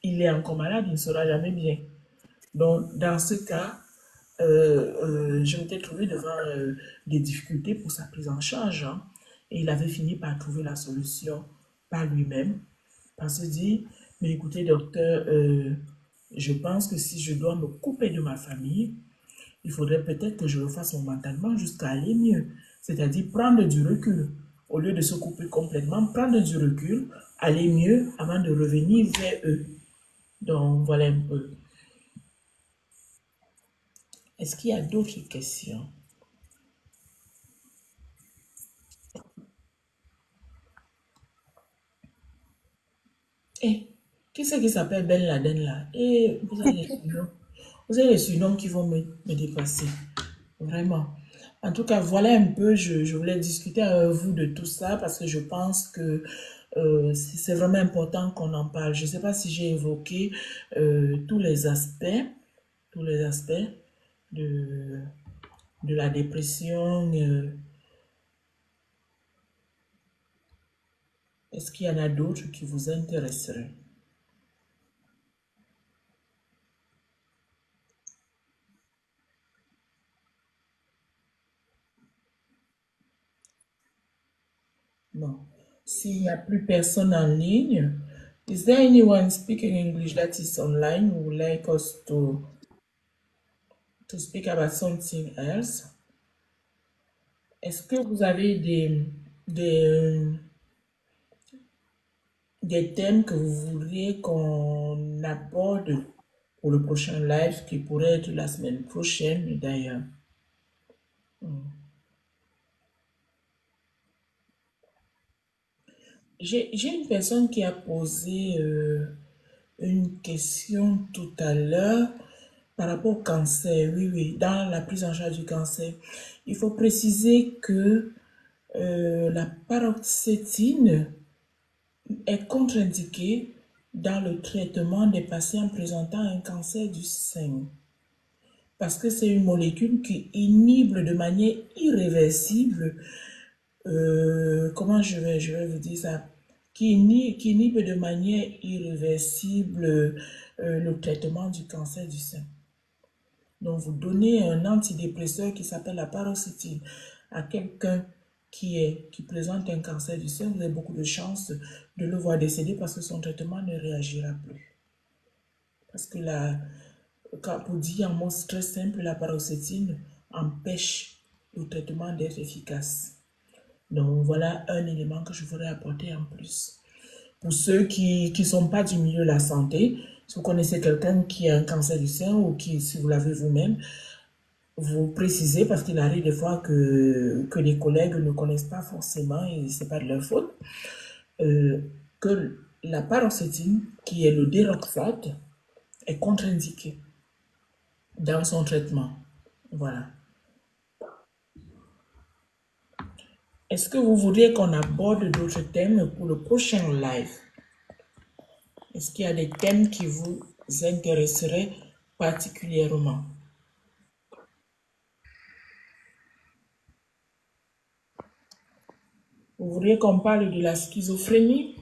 Il est encore malade, il ne sera jamais bien. Donc, dans ce cas, je m'étais trouvé devant des difficultés pour sa prise en charge. Hein, et il avait fini par trouver la solution par lui-même. Par se dire, mais écoutez, docteur, je pense que si je dois me couper de ma famille, il faudrait peut-être que je le fasse mentalement jusqu'à aller mieux. C'est-à-dire prendre du recul. Au lieu de se couper complètement, prendre du recul, aller mieux avant de revenir vers eux. Donc, voilà un peu. Est-ce qu'il y a d'autres questions? Eh, qui c'est qui s'appelle Ben Laden là? Eh, vous avez les surnoms qui vont me dépasser. Vraiment. En tout cas, voilà un peu, je voulais discuter avec vous de tout ça parce que je pense que c'est vraiment important qu'on en parle. Je ne sais pas si j'ai évoqué tous les aspects de, de la dépression. Est-ce qu'il y en a d'autres qui vous intéresseraient? Non. S'il n'y a plus personne en ligne, is there anyone speaking English that is online who would like us to speak about something else? Est-ce que vous avez des, des thèmes que vous voudriez qu'on aborde pour le prochain live qui pourrait être la semaine prochaine d'ailleurs? J'ai une personne qui a posé une question tout à l'heure par rapport au cancer. Oui, oui, dans la prise en charge du cancer. Il faut préciser que la paroxétine est contre-indiquée dans le traitement des patients présentant un cancer du sein. Parce que c'est une molécule qui inhibe de manière irréversible, comment je vais vous dire ça, qui inhibe de manière irréversible le traitement du cancer du sein. Donc, vous donnez un antidépresseur qui s'appelle la paroxétine à quelqu'un qui présente un cancer du sein, vous avez beaucoup de chances de le voir décéder parce que son traitement ne réagira plus. Parce que pour dire en mot très simple, la paroxétine empêche le traitement d'être efficace. Donc, voilà un élément que je voudrais apporter en plus. Pour ceux qui ne sont pas du milieu de la santé, si vous connaissez quelqu'un qui a un cancer du sein ou si vous l'avez vous-même, vous précisez parce qu'il arrive des fois que les collègues ne connaissent pas forcément et ce n'est pas de leur faute, que la paroxétine, qui est le déroxate, est contre-indiquée dans son traitement. Voilà. Est-ce que vous voudriez qu'on aborde d'autres thèmes pour le prochain live? Est-ce qu'il y a des thèmes qui vous intéresseraient particulièrement? Vous voudriez qu'on parle de la schizophrénie?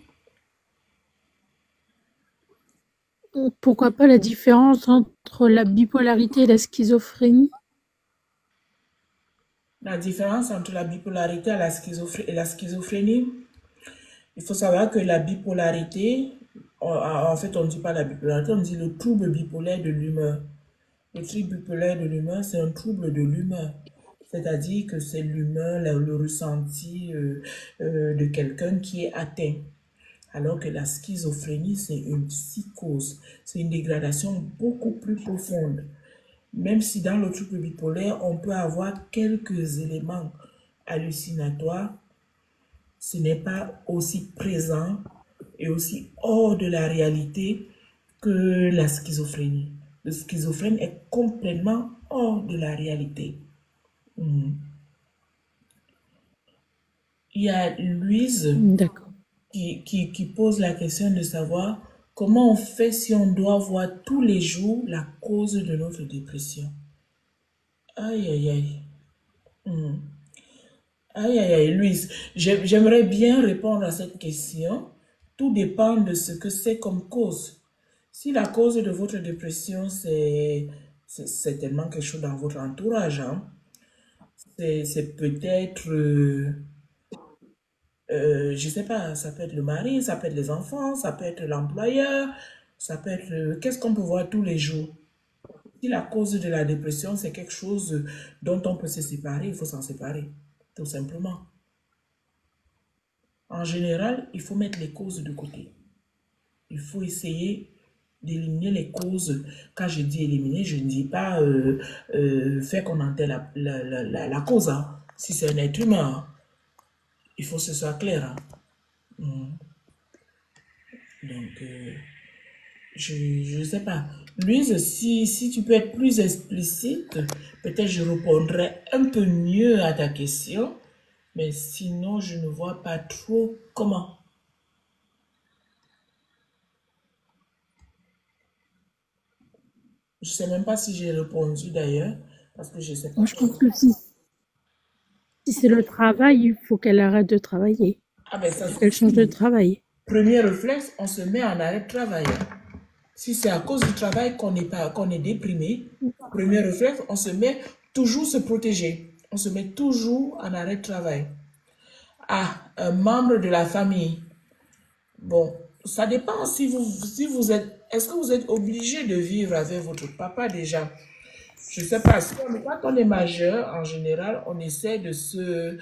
Pourquoi pas la différence entre la bipolarité et la schizophrénie? La différence entre la bipolarité et la schizophrénie, il faut savoir que la bipolarité, en fait, on ne dit pas la bipolarité, on dit le trouble bipolaire de l'humeur. Le trouble bipolaire de l'humeur, c'est un trouble de l'humeur. C'est-à-dire que c'est l'humeur, le ressenti de quelqu'un qui est atteint. Alors que la schizophrénie, c'est une psychose. C'est une dégradation beaucoup plus profonde. Même si dans le trouble bipolaire, on peut avoir quelques éléments hallucinatoires, ce n'est pas aussi présent et aussi hors de la réalité que la schizophrénie. Le schizophrène est complètement hors de la réalité. Il y a Louise D'accord. qui pose la question de savoir comment on fait si on doit voir tous les jours la cause de notre dépression. Aïe, aïe, aïe. Aïe, aïe, aïe, Louise, j'aimerais bien répondre à cette question. Tout dépend de ce que c'est comme cause. Si la cause de votre dépression, c'est certainement quelque chose dans votre entourage, hein. C'est peut-être, je ne sais pas, ça peut être le mari, ça peut être les enfants, ça peut être l'employeur, ça peut être, qu'est-ce qu'on peut voir tous les jours? Si la cause de la dépression, c'est quelque chose dont on peut se séparer, il faut s'en séparer, tout simplement. En général, il faut mettre les causes de côté. Il faut essayer d'éliminer les causes. Quand je dis éliminer, je ne dis pas faire qu'on enterre la cause, hein. Si c'est un être humain, hein, il faut que ce soit clair, hein. Donc, je ne sais pas. Louise, si tu peux être plus explicite, peut-être je répondrai un peu mieux à ta question, mais sinon, je ne vois pas trop comment. Je ne sais même pas si j'ai répondu d'ailleurs, parce que je ne sais pas. Moi, je pense que si c'est le travail, il faut qu'elle arrête de travailler. Ah ben ça, Qu'elle change de travail. premier réflexe, on se met en arrêt de travail. Si c'est à cause du travail qu'on est déprimé, premier réflexe, on se met toujours se protéger. On se met toujours en arrêt de travail. Ah, un membre de la famille. Bon, ça dépend si vous êtes... Est-ce que vous êtes obligé de vivre avec votre papa déjà? Je ne sais pas. Quand on est majeur, en général, on essaie de se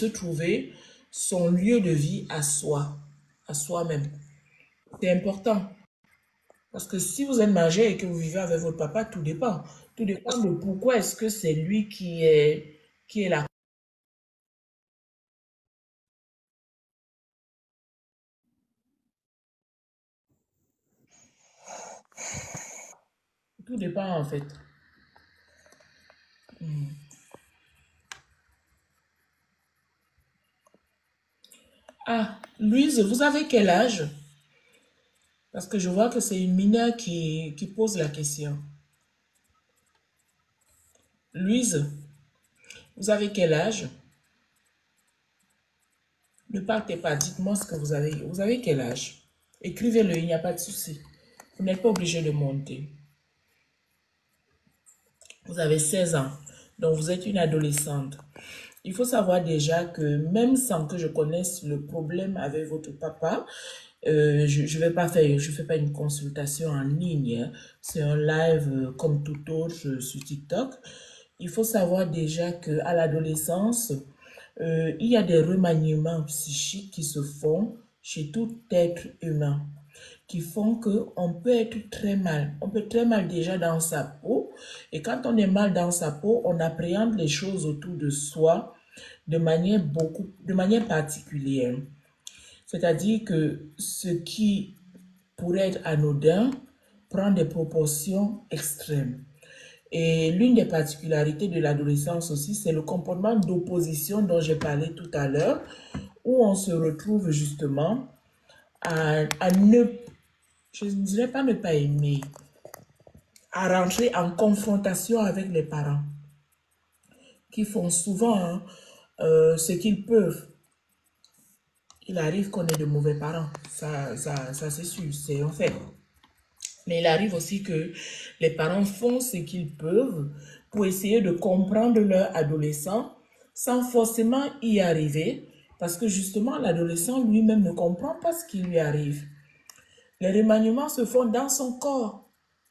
trouver son lieu de vie à soi-même. C'est important. Parce que si vous êtes majeur et que vous vivez avec votre papa, tout dépend. Tout dépend de pourquoi est-ce que c'est lui qui est là. Tout dépend en fait. Ah, Louise, vous avez quel âge? Parce que je vois que c'est une mineure qui pose la question. Louise, vous avez quel âge? Ne partez pas, dites-moi ce que vous avez. Vous avez quel âge? Écrivez-le, il n'y a pas de souci. Vous n'êtes pas obligé de monter. Vous avez 16 ans, donc vous êtes une adolescente. Il faut savoir déjà que même sans que je connaisse le problème avec votre papa, je vais pas faire, je fais pas une consultation en ligne, hein. C'est un live comme tout autre sur TikTok. Il faut savoir déjà que à l'adolescence, il y a des remaniements psychiques qui se font chez tout être humain, qui font que on peut être très mal. On peut très mal déjà dans sa peau. Et quand on est mal dans sa peau, on appréhende les choses autour de soi de manière particulière. C'est-à-dire que ce qui pourrait être anodin prend des proportions extrêmes. Et l'une des particularités de l'adolescence aussi, c'est le comportement d'opposition dont j'ai parlé tout à l'heure, où on se retrouve justement à ne, je ne dirais pas ne pas aimer, à rentrer en confrontation avec les parents, qui font souvent ce qu'ils peuvent. Il arrive qu'on ait de mauvais parents, ça c'est sûr, c'est un fait. Mais il arrive aussi que les parents font ce qu'ils peuvent pour essayer de comprendre leur adolescent sans forcément y arriver, parce que justement l'adolescent lui-même ne comprend pas ce qui lui arrive. Les remaniements se font dans son corps,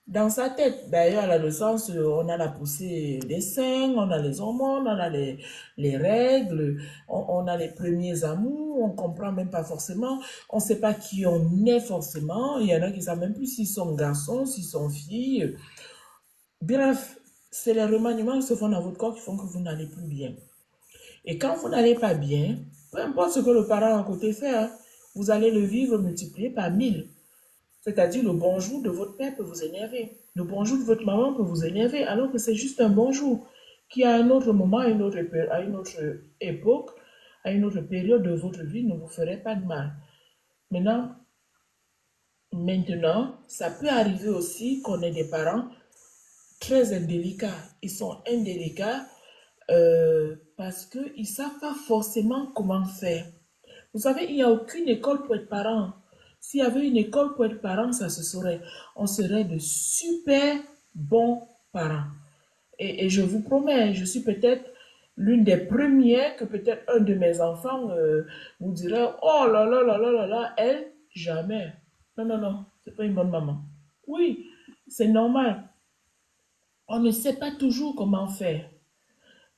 dans sa tête. D'ailleurs, à l'adolescence, on a la poussée des seins, on a les hormones, on a les règles, on a les premiers amours, on comprend même pas forcément, on sait pas qui on est forcément. Il y en a qui savent même plus s'ils sont garçons, s'ils sont filles. Bref, c'est les remaniements qui se font dans votre corps qui font que vous n'allez plus bien. Et quand vous n'allez pas bien, peu importe ce que le parent à côté fait, hein, vous allez le vivre multiplié par 1000. C'est-à-dire le bonjour de votre père peut vous énerver. Le bonjour de votre maman peut vous énerver, alors que c'est juste un bonjour qui à un autre moment, à une autre époque, à une autre période de votre vie ne vous ferait pas de mal. Maintenant, ça peut arriver aussi qu'on ait des parents très indélicats. Ils sont indélicats parce qu'ils ne savent pas forcément comment faire. Vous savez, il n'y a aucune école pour être parent. S'il y avait une école pour être parent, ça se saurait. On serait de super bons parents. Et je vous promets, je suis peut-être l'une des premières que peut-être un de mes enfants vous dirait, oh là là là là là là, elle, jamais. Non, non, non, c'est pas une bonne maman. Oui, c'est normal. On ne sait pas toujours comment faire.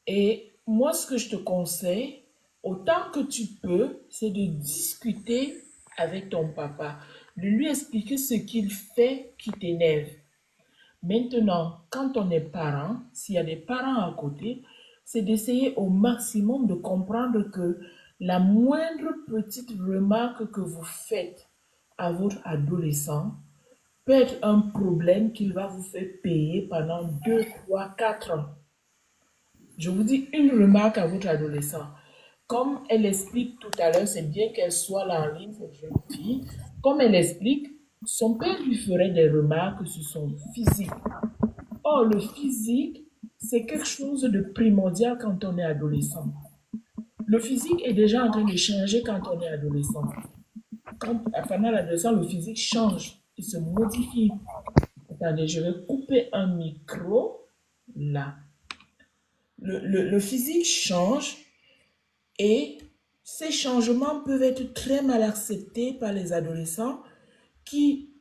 Et moi, ce que je te conseille, autant que tu peux, c'est de discuter avec ton papa, de lui expliquer ce qu'il fait qui t'énerve. Maintenant, quand on est parent, s'il y a des parents à côté, c'est d'essayer au maximum de comprendre que la moindre petite remarque que vous faites à votre adolescent peut être un problème qu'il va vous faire payer pendant 2, 3, 4 ans. Je vous dis une remarque à votre adolescent. Comme elle explique tout à l'heure, c'est bien qu'elle soit là en ligne, cette jeune fille. Comme elle explique, son père lui ferait des remarques sur son physique. Or, le physique, c'est quelque chose de primordial quand on est adolescent. Le physique est déjà en train de changer quand on est adolescent. Pendant l'adolescence, le physique change, il se modifie. Attendez, je vais couper un micro là. Le physique change et ces changements peuvent être très mal acceptés par les adolescents qui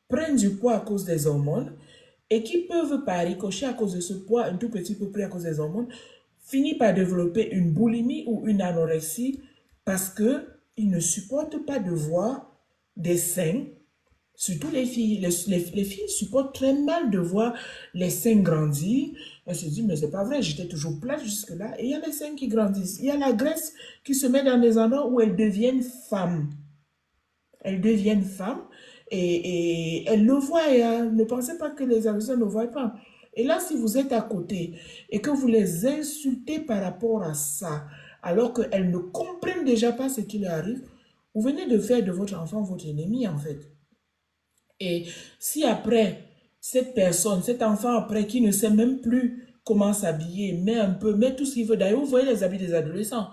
prennent du poids à cause des hormones et qui peuvent, par ricochet à cause de ce poids un tout petit peu pris à cause des hormones, finir par développer une boulimie ou une anorexie parce qu'ils ne supportent pas de voir des seins. Surtout les filles. Les filles supportent très mal de voir les seins grandir. Elles se disent, mais c'est pas vrai, j'étais toujours plate jusque-là. Et il y a les seins qui grandissent. Il y a la graisse qui se met dans des endroits où elles deviennent femmes. Elles deviennent femmes et elles le voient. Hein. Ne pensez pas que les adolescents ne voient pas. Et là, si vous êtes à côté et que vous les insultez par rapport à ça, alors qu'elles ne comprennent déjà pas ce qui leur arrive, vous venez de faire de votre enfant votre ennemi, en fait. Et si après, cette personne, cet enfant après qui ne sait même plus comment s'habiller, met tout ce qu'il veut. D'ailleurs, vous voyez les habits des adolescents.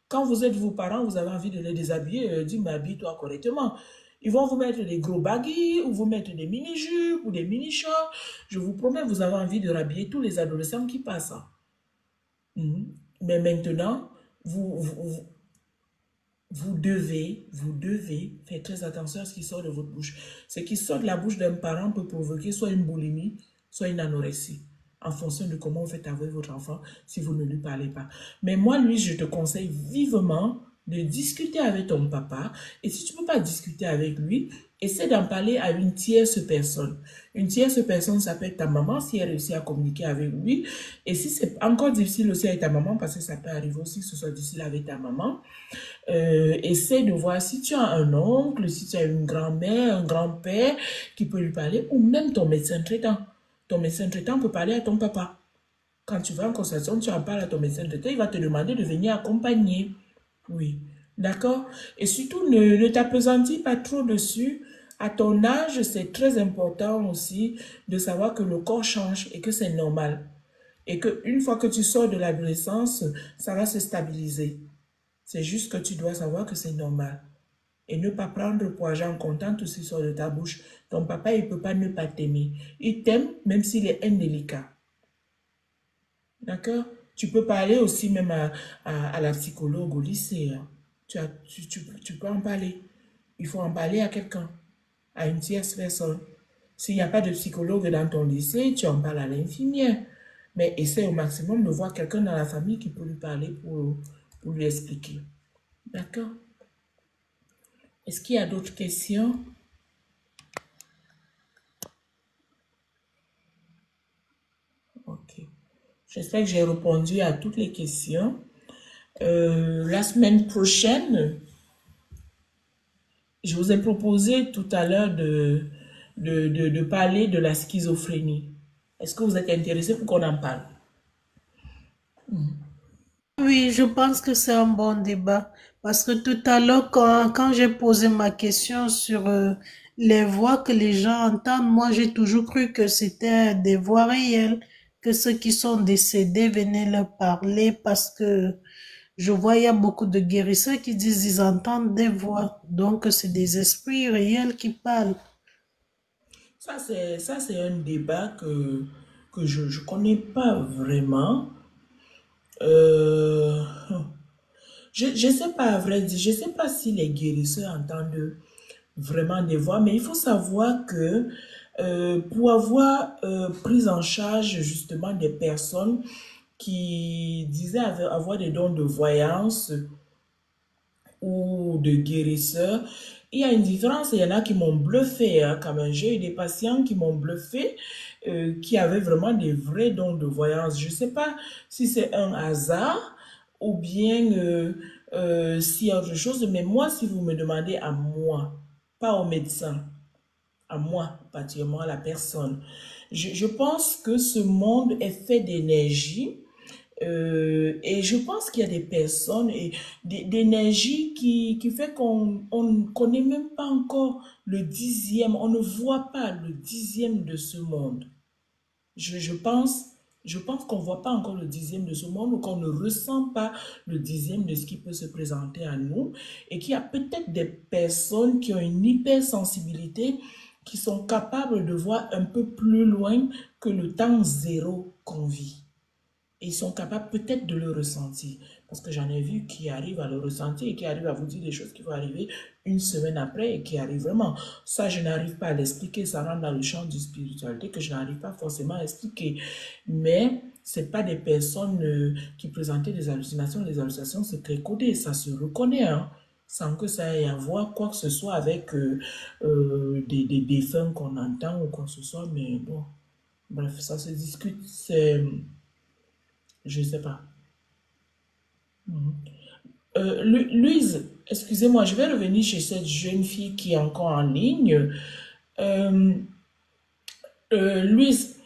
Quand vous êtes vos parents, vous avez envie de les déshabiller, dites, mais habille-toi correctement. Ils vont vous mettre des gros baguilles, ou vous mettre des mini-jupes, ou des mini-shorts. Je vous promets, vous avez envie de rhabiller tous les adolescents qui passent. Mhm. Mais maintenant, vous, vous devez faire très attention à ce qui sort de votre bouche. Ce qui sort de la bouche d'un parent peut provoquer soit une boulimie, soit une anorexie, en fonction de comment vous faites avec votre enfant si vous ne lui parlez pas. Mais moi, lui, je te conseille vivement de discuter avec ton papa. Et si tu ne peux pas discuter avec lui, essaie d'en parler à une tierce personne. Une tierce personne, ça peut être ta maman si elle réussit à communiquer avec lui. Et si c'est encore difficile aussi avec ta maman, parce que ça peut arriver aussi que ce soit difficile avec ta maman, essaie de voir si tu as un oncle, si tu as une grand-mère, un grand-père qui peut lui parler, ou même ton médecin traitant. Ton médecin traitant peut parler à ton papa. Quand tu vas en consultation, tu en parles à ton médecin traitant, il va te demander de venir accompagner. Oui, d'accord? Et surtout, ne t'appesantis pas trop dessus. À ton âge, c'est très important aussi de savoir que le corps change et que c'est normal. Et qu'une fois que tu sors de l'adolescence, ça va se stabiliser. C'est juste que tu dois savoir que c'est normal. Et ne pas prendre pour argent comptant tout ce qui sort de ta bouche. Ton papa, il ne peut pas ne pas t'aimer. Il t'aime même s'il est indélicat. D'accord? Tu peux parler aussi même à la psychologue au lycée. Hein. Tu peux en parler. Il faut en parler à quelqu'un, à une tierce personne. S'il n'y a pas de psychologue dans ton lycée, tu en parles à l'infirmière. Mais essaie au maximum de voir quelqu'un dans la famille qui peut lui parler pour lui expliquer. D'accord? Est-ce qu'il y a d'autres questions? Ok. J'espère que j'ai répondu à toutes les questions. La semaine prochaine, je vous ai proposé tout à l'heure de parler de la schizophrénie. Est-ce que vous êtes intéressé pour qu'on en parle? Oui, je pense que c'est un bon débat parce que tout à l'heure, quand j'ai posé ma question sur les voix que les gens entendent, moi j'ai toujours cru que c'était des voix réelles, que ceux qui sont décédés venaient leur parler parce que je vois il y a beaucoup de guérisseurs qui disent ils entendent des voix, donc c'est des esprits réels qui parlent. Ça, c'est un débat que je ne connais pas vraiment. Euh, je sais pas, à vrai dire, je sais pas si les guérisseurs entendent vraiment des voix, mais il faut savoir que pour avoir pris en charge justement des personnes qui disaient avoir des dons de voyance ou de guérisseurs, il y a une différence. Il y en a qui m'ont bluffé, hein, quand même. J'ai eu des patients qui m'ont bluffé, qui avaient vraiment des vrais dons de voyance. Je ne sais pas si c'est un hasard ou bien s'il y a autre chose, mais moi, si vous me demandez à moi, pas au médecin, à moi, particulièrement à la personne, je pense que ce monde est fait d'énergie et je pense qu'il y a des personnes et d'énergie qui fait qu'on ne connaît même pas encore le dixième, on ne voit pas le dixième de ce monde. Je, je pense, je pense qu'on ne voit pas encore le dixième de ce monde ou qu'on ne ressent pas le dixième de ce qui peut se présenter à nous et qu'il y a peut-être des personnes qui ont une hypersensibilité qui sont capables de voir un peu plus loin que le temps zéro qu'on vit. Et ils sont capables peut-être de le ressentir. Parce que j'en ai vu qui arrivent à le ressentir et qui arrivent à vous dire des choses qui vont arriver une semaine après et qui arrivent vraiment. Ça, je n'arrive pas à l'expliquer. Ça rentre dans le champ de spiritualité que je n'arrive pas forcément à expliquer. Mais ce pas des personnes qui présentaient des hallucinations. Les hallucinations, c'est très codé. Ça se reconnaît, hein, sans que ça ait à voir quoi que ce soit avec des défunts qu'on entend ou quoi que ce soit. Mais bon, bref, ça se discute. Je ne sais pas. Louise, excusez-moi, je vais revenir chez cette jeune fille qui est encore en ligne. Euh, Louise,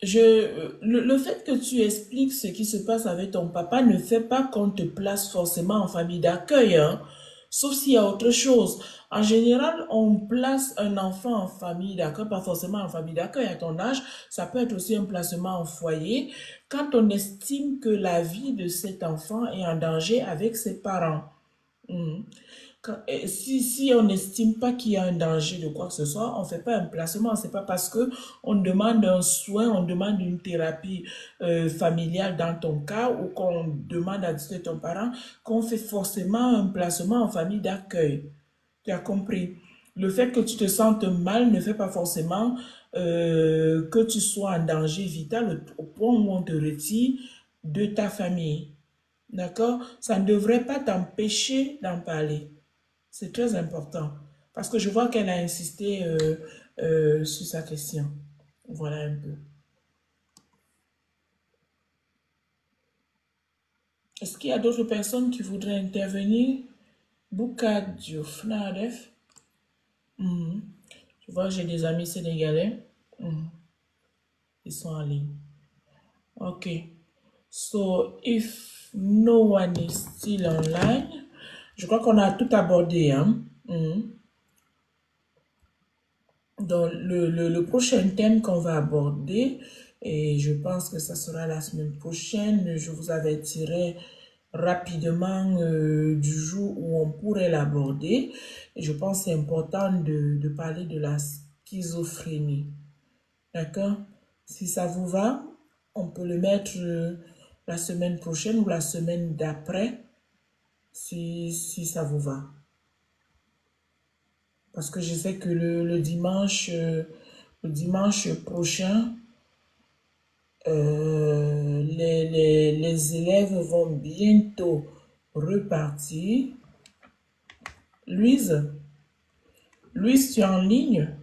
le fait que tu expliques ce qui se passe avec ton papa ne fait pas qu'on te place forcément en famille d'accueil, hein. Sauf s'il y a autre chose. En général, on place un enfant en famille d'accueil, pas forcément en famille d'accueil à ton âge, ça peut être aussi un placement en foyer, quand on estime que la vie de cet enfant est en danger avec ses parents. Mhm. Si on n'estime pas qu'il y a un danger de quoi que ce soit, on ne fait pas un placement. C'est pas parce que on demande un soin, on demande une thérapie familiale dans ton cas ou qu'on demande à visiter ton parent qu'on fait forcément un placement en famille d'accueil. Tu as compris? Le fait que tu te sentes mal ne fait pas forcément que tu sois en danger vital au point où on te retire de ta famille. D'accord? Ça ne devrait pas t'empêcher d'en parler. C'est très important. Parce que je vois qu'elle a insisté sur sa question. Voilà un peu. Est-ce qu'il y a d'autres personnes qui voudraient intervenir? Bouka Diouf, Nadef. Mhm. Je vois que j'ai des amis sénégalais. Mhm. Ils sont en ligne. Okay. So, if no one is still online, je crois qu'on a tout abordé, hein. Mhm. Donc, le prochain thème qu'on va aborder, et je pense que ça sera la semaine prochaine, je vous avertirai rapidement du jour où on pourrait l'aborder. Et je pense que c'est important de parler de la schizophrénie. D'accord? Si ça vous va, on peut le mettre la semaine prochaine ou la semaine d'après, si ça vous va. Parce que je sais que le dimanche prochain, les élèves vont bientôt repartir. Louise, tu es en ligne.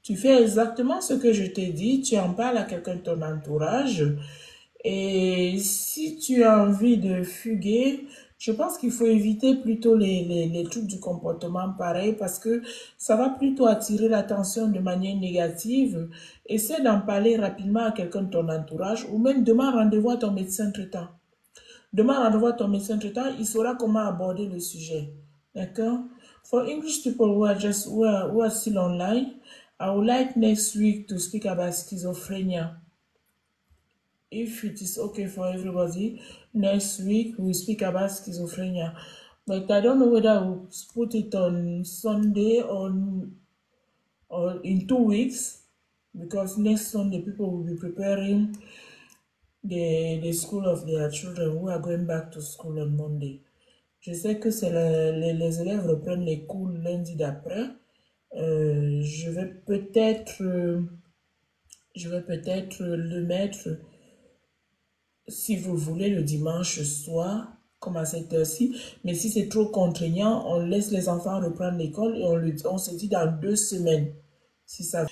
Tu fais exactement ce que je t'ai dit. Tu en parles à quelqu'un de ton entourage. Et si tu as envie de fuguer, je pense qu'il faut éviter plutôt les trucs du comportement pareil parce que ça va plutôt attirer l'attention de manière négative. Essaie d'en parler rapidement à quelqu'un de ton entourage ou même demande rendez-vous à ton médecin traitant. Demande rendez-vous à ton médecin traitant, il saura comment aborder le sujet. D'accord? For English people who are still online, I would like next week to speak about schizophrenia. If it is okay for everybody, next week we'll speak about schizophrenia. But I don't know whether we'll put it on Sunday or in 2 weeks, because next Sunday people will be preparing the school of their children who are going back to school on Monday. Je sais que c'est les élèves reprennent les cours lundi d'après. Je vais peut-être le mettre, si vous voulez, le dimanche soir, comme à cette heure-ci. Mais si c'est trop contraignant, on laisse les enfants reprendre l'école et on se dit dans 2 semaines, si ça